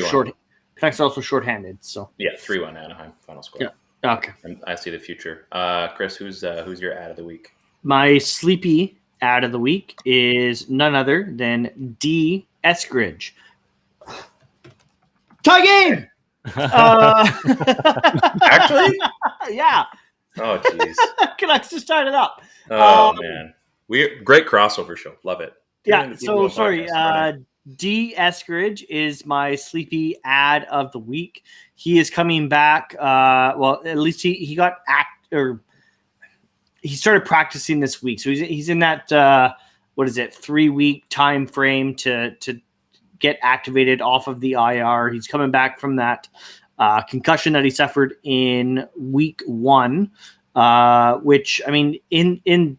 Canucks are also shorthanded. So yeah, 3-1 Anaheim final score. Yeah. Okay. And I see the future. Chris, who's your ad of the week? My sleepy ad of the week is none other than D. Eskridge. Tie game. Actually? Yeah. Oh, jeez. Canucks just started up. Oh, man. Great crossover show. Love it. Yeah. So sorry. D. Eskridge is my sleepy ad of the week. He is coming back. Well, at least he got he started practicing this week. So he's in that 3-week time frame to get activated off of the IR. He's coming back from that concussion that he suffered in week 1, which, I mean, in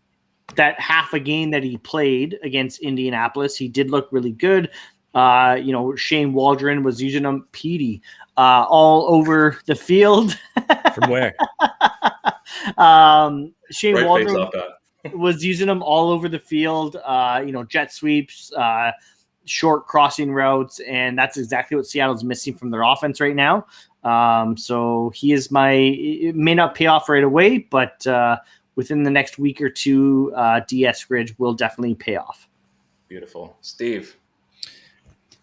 that half a game that he played against Indianapolis, he did look really good. Shane Waldron was using him, Petey, all over the field. From where? Shane right Waldron was using them all over the field, jet sweeps, short crossing routes, and that's exactly what Seattle's missing from their offense right now. So he is it may not pay off right away, but within the next week or 2, DS Ridge will definitely pay off. Beautiful. Steve.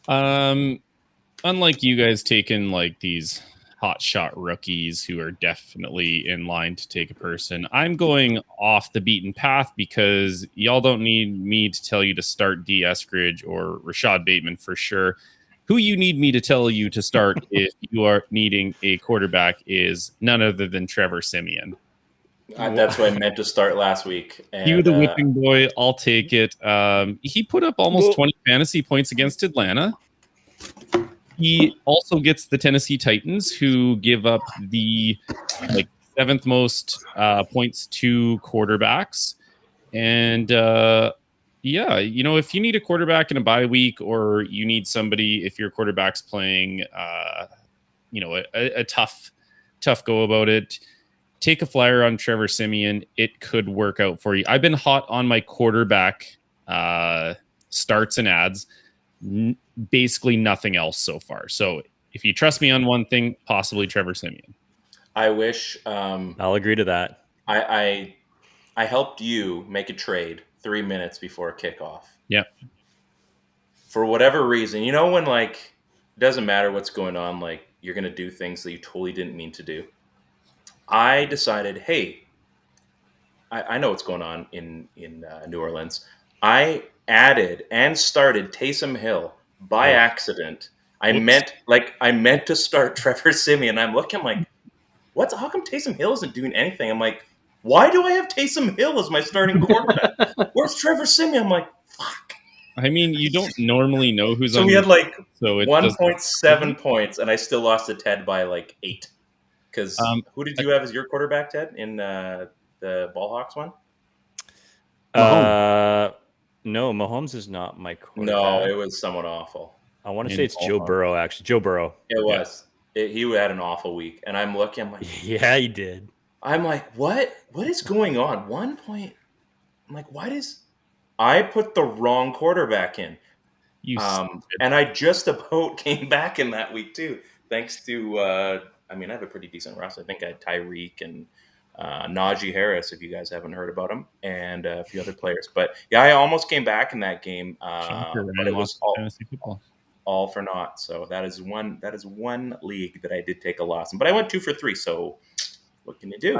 Unlike you guys taking like these hot shot rookies who are definitely in line to take a person, I'm going off the beaten path because y'all don't need me to tell you to start D. Eskridge or Rashad Bateman for sure. Who you need me to tell you to start if you are needing a quarterback is none other than Trevor Siemian. That's what I meant to start last week. And, you the whipping boy, I'll take it. He put up almost 20 fantasy points against Atlanta. He also gets the Tennessee Titans, who give up the seventh most points to quarterbacks. And if you need a quarterback in a bye week, or you need somebody if your quarterback's playing, a tough go about it, take a flyer on Trevor Siemian. It could work out for you. I've been hot on my quarterback starts and ads. Basically nothing else so far. So if you trust me on one thing, possibly Trevor Siemian. I wish I'll agree to that. I helped you make a trade 3 minutes before kickoff. Yeah. For whatever reason, when it doesn't matter what's going on, you're going to do things that you totally didn't mean to do. I decided, hey, I know what's going on in New Orleans. I added and started Taysom Hill by accident. I meant to start Trevor Siemian. I'm looking like, how come Taysom Hill isn't doing anything? I'm like, why do I have Taysom Hill as my starting quarterback? Where's Trevor Siemian? I'm like, fuck. I mean, you don't normally know who's on. So we had 1.7 points, and I still lost to Ted by 8. Because who did you have as your quarterback, Ted, in the Ballhawks one? No, Mahomes is not my quarterback. No, it was someone awful. I want to say it's Joe Burrow, actually. Joe Burrow. It was. He had an awful week. And I'm looking, I'm like... Yeah, he did. I'm like, what is going on? 1 point... I'm like, why does... I put the wrong quarterback in. And I just about came back in that week, too. Thanks to... I have a pretty decent roster. I think I had Tyreek and Najee Harris, if you guys haven't heard about him, and a few other players. But yeah, I almost came back in that game, but it was all for naught. So that is one league that I did take a loss in. But I went 2 for 3. So what can you do?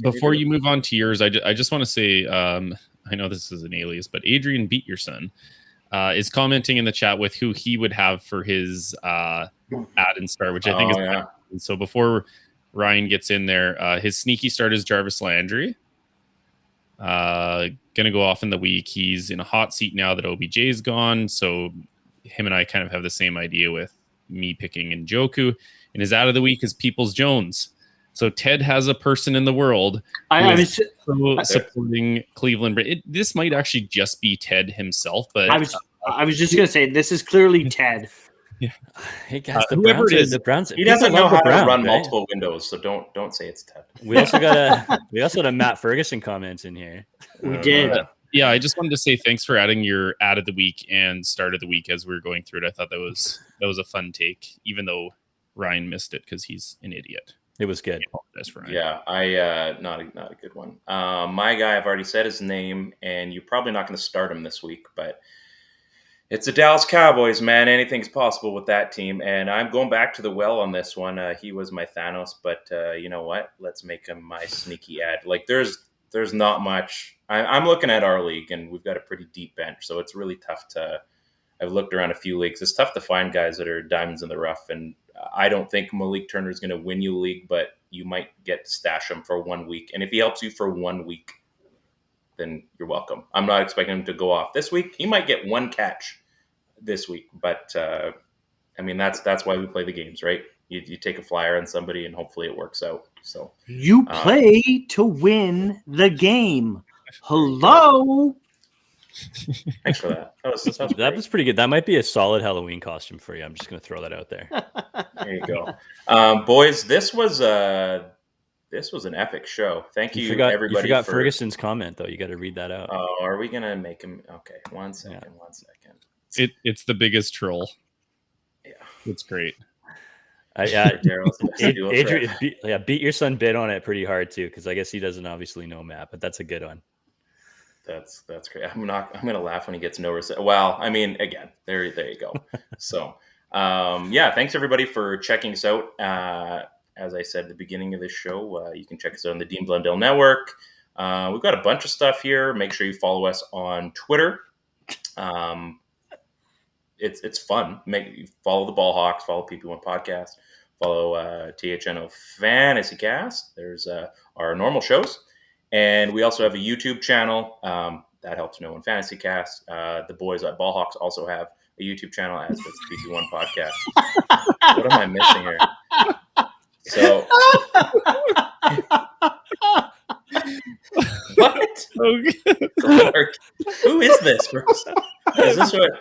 Before you move on to yours, I just want to say, I know this is an alias, but Adrian Beat Your Son is commenting in the chat with who he would have for his add and start, which I think is so. Before Ryan gets in there, his sneaky start is Jarvis Landry. Gonna go off in the week. He's in a hot seat now that OBJ's gone, so him and I kind of have the same idea with me picking Njoku. And his out of the week is Peoples Jones. So Ted has a person in the world supporting Cleveland. This might actually just be Ted himself, but I was just gonna say this is clearly Ted. Yeah. Hey guys, whoever it is, the Browns. He doesn't know how to run multiple windows, so don't say it's Ted. We also got a Matt Ferguson comments in here. We did. Yeah, I just wanted to say thanks for adding your ad of the week and start of the week as we were going through it. I thought that was a fun take, even though Ryan missed it because he's an idiot. It was good. Yeah, I not a good one. My guy, I've already said his name, and you're probably not going to start him this week, but it's the Dallas Cowboys, man. Anything's possible with that team, and I'm going back to the well on this one. He was my Thanos, but you know what? Let's make him my sneaky ad. There's not much. I'm looking at our league, and we've got a pretty deep bench, so it's really tough to. I've looked around a few leagues. It's tough to find guys that are diamonds in the rough, and I don't think Malik Turner is going to win you a league, but you might get to stash him for 1 week. And if he helps you for 1 week, then you're welcome. I'm not expecting him to go off this week. He might get 1 catch this week, but that's why we play the games, right? You take a flyer on somebody, and hopefully it works out. So you play to win the game. Hello. Thanks for that. That was pretty good. That might be a solid Halloween costume for you. I'm just going to throw that out there. There you go, boys. This was an epic show. Thank you, everybody. You forgot Ferguson's comment though. You got to read that out. Oh, are we going to make him? Okay, 1 second. Yeah. 1 second. It's the biggest troll. Yeah, it's great. Adrian, Beat Your Son bid on it pretty hard too, because I guess he doesn't obviously know Matt, but that's a good one. That's great. I'm gonna laugh when he gets no reception. Well, I mean, again, there you go. So, thanks everybody for checking us out. As I said at the beginning of this show, you can check us out on the Dean Blundell Network. We've got a bunch of stuff here. Make sure you follow us on Twitter. It's fun. Follow the Ball Hawks. Follow PP1 Podcast. Follow THNO FantasyCast. There's our normal shows. And we also have a YouTube channel. That helps no one. FantasyCast. The boys at Ballhawks also have a YouTube channel, as does PP1 Podcast. What am I missing here? So, what? Clark, who is this person? Is this what?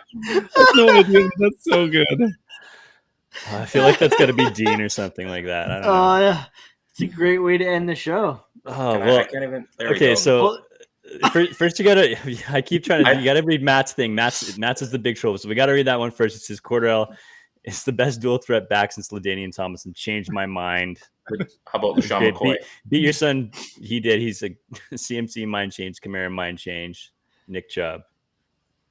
No idea. That's so good. I feel like that's got to be Dean or something like that. I don't know. It's a great way to end the show. Oh, I can't even. There we okay, go. so first you gotta. I keep trying to. You gotta read Matt's thing. Matt's is the big show, so we gotta read that one first. It says Cordell is the best dual threat back since LaDainian Tomlinson. Changed my mind. How about LaShawn McCoy? Beat your son. He did. He's a CMC mind change. Kamara mind change. Nick Chubb.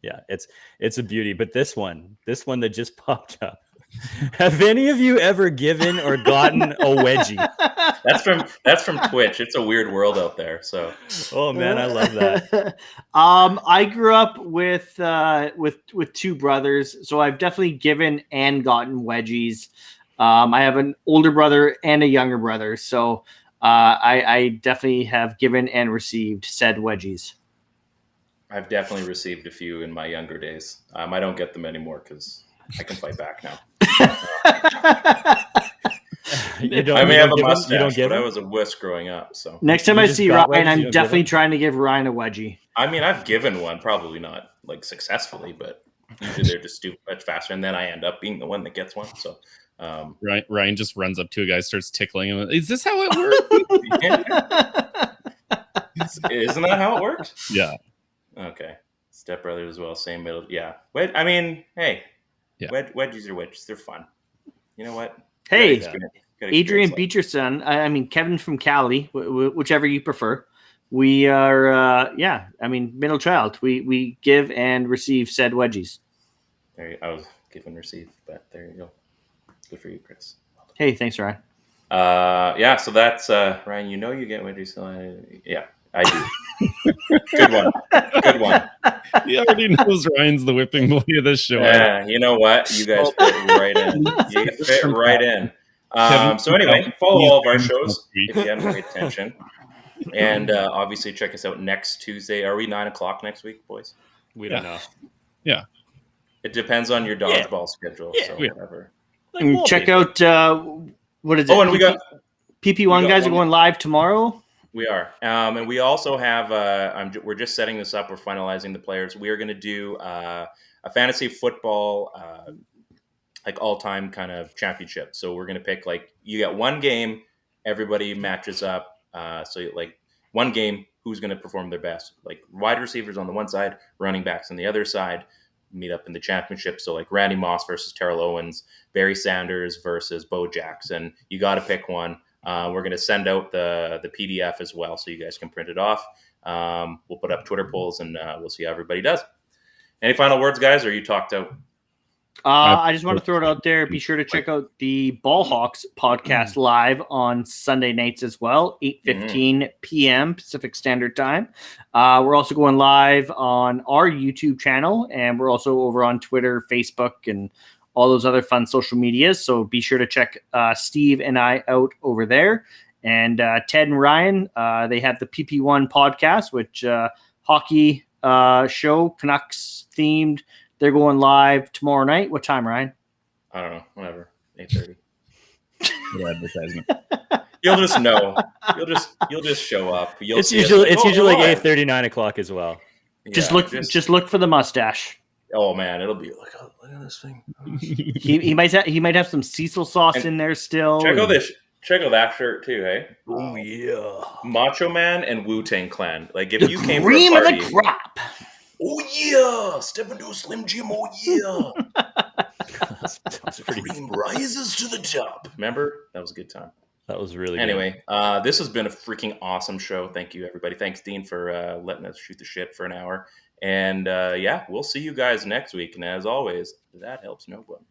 Yeah, it's a beauty. But this one that just popped up. Have any of you ever given or gotten a wedgie? That's from Twitch. It's a weird world out there. So, oh man, I love that. I grew up with two brothers, so I've definitely given and gotten wedgies. I have an older brother and a younger brother, so I definitely have given and received said wedgies. I've definitely received a few in my younger days. I don't get them anymore because I can fight back now. I may have a mustache, but I was a wuss growing up. So next time I see Ryan, I'm definitely trying to give Ryan a wedgie. I mean, I've given one, probably not like successfully, but usually they're just too much faster, and then I end up being the one that gets one. So Ryan just runs up to a guy, starts tickling him. Is this how it works? Isn't that how it works? Yeah. Okay. Stepbrothers as well, same middle. Yeah. I mean, hey. Yeah. Wedgies are wedges. They're fun. You know what? Hey, Adrian Beecherson. I mean, Kevin from Cali, whichever you prefer. We are, middle child. We give and receive said wedgies. I was give and receive, but there you go. Good for you, Chris. Hey, thanks, Ryan. So that's Ryan. You know you get wedgies. So yeah, I do. Good one. He already knows Ryan's the whipping boy of this show. Yeah, you know what? You guys fit right in. You fit right in. So anyway, follow all of our shows if you haven't paid attention. And obviously check us out next Tuesday. Are we 9:00 next week, boys? We don't know. Yeah. It depends on your dodgeball schedule. Yeah. So whatever. And check out, what is it? Oh, and we got PP1 guys are going live tomorrow. We are. And we also have, we're just setting this up. We're finalizing the players. We are going to do a fantasy football, like all-time kind of championship. So we're going to pick, like, you get one game, everybody matches up. So like one game, who's going to perform their best? Like wide receivers on the one side, running backs on the other side, meet up in the championship. So like Randy Moss versus Terrell Owens, Barry Sanders versus Bo Jackson. You got to pick one. We're going to send out the PDF as well, so you guys can print it off. We'll put up Twitter polls, and we'll see how everybody does. Any final words, guys, or are you talked out? I just want to throw it out there. Be sure to check out the Ballhawks podcast live on Sunday nights as well, 8:15 p.m. Pacific Standard Time. We're also going live on our YouTube channel, and we're also over on Twitter, Facebook, and all those other fun social medias. So be sure to check Steve and I out over there. And Ted and Ryan, they have the PP1 podcast, which hockey show, Canucks themed. They're going live tomorrow night. What time, Ryan? I don't know. Whatever. 8:30. No advertisement. You'll just know. You'll just show up. It's usually like 8:30, 9:00 as well. Yeah, just look for the mustache. Oh man, it'll be like, oh, look at this thing. he might have some Cecil sauce in there still. Check out this. Check out that shirt too, hey? Oh yeah, Macho Man and Wu-Tang Clan. Like if the you came cream for a party, of the crop. Oh yeah, step into a Slim Jim. Oh yeah, that's pretty. Cream rises to the top. Remember that was a good time. That was really anyway. This has been a freaking awesome show. Thank you, everybody. Thanks, Dean, for letting us shoot the shit for an hour. And we'll see you guys next week. And as always, that helps no one.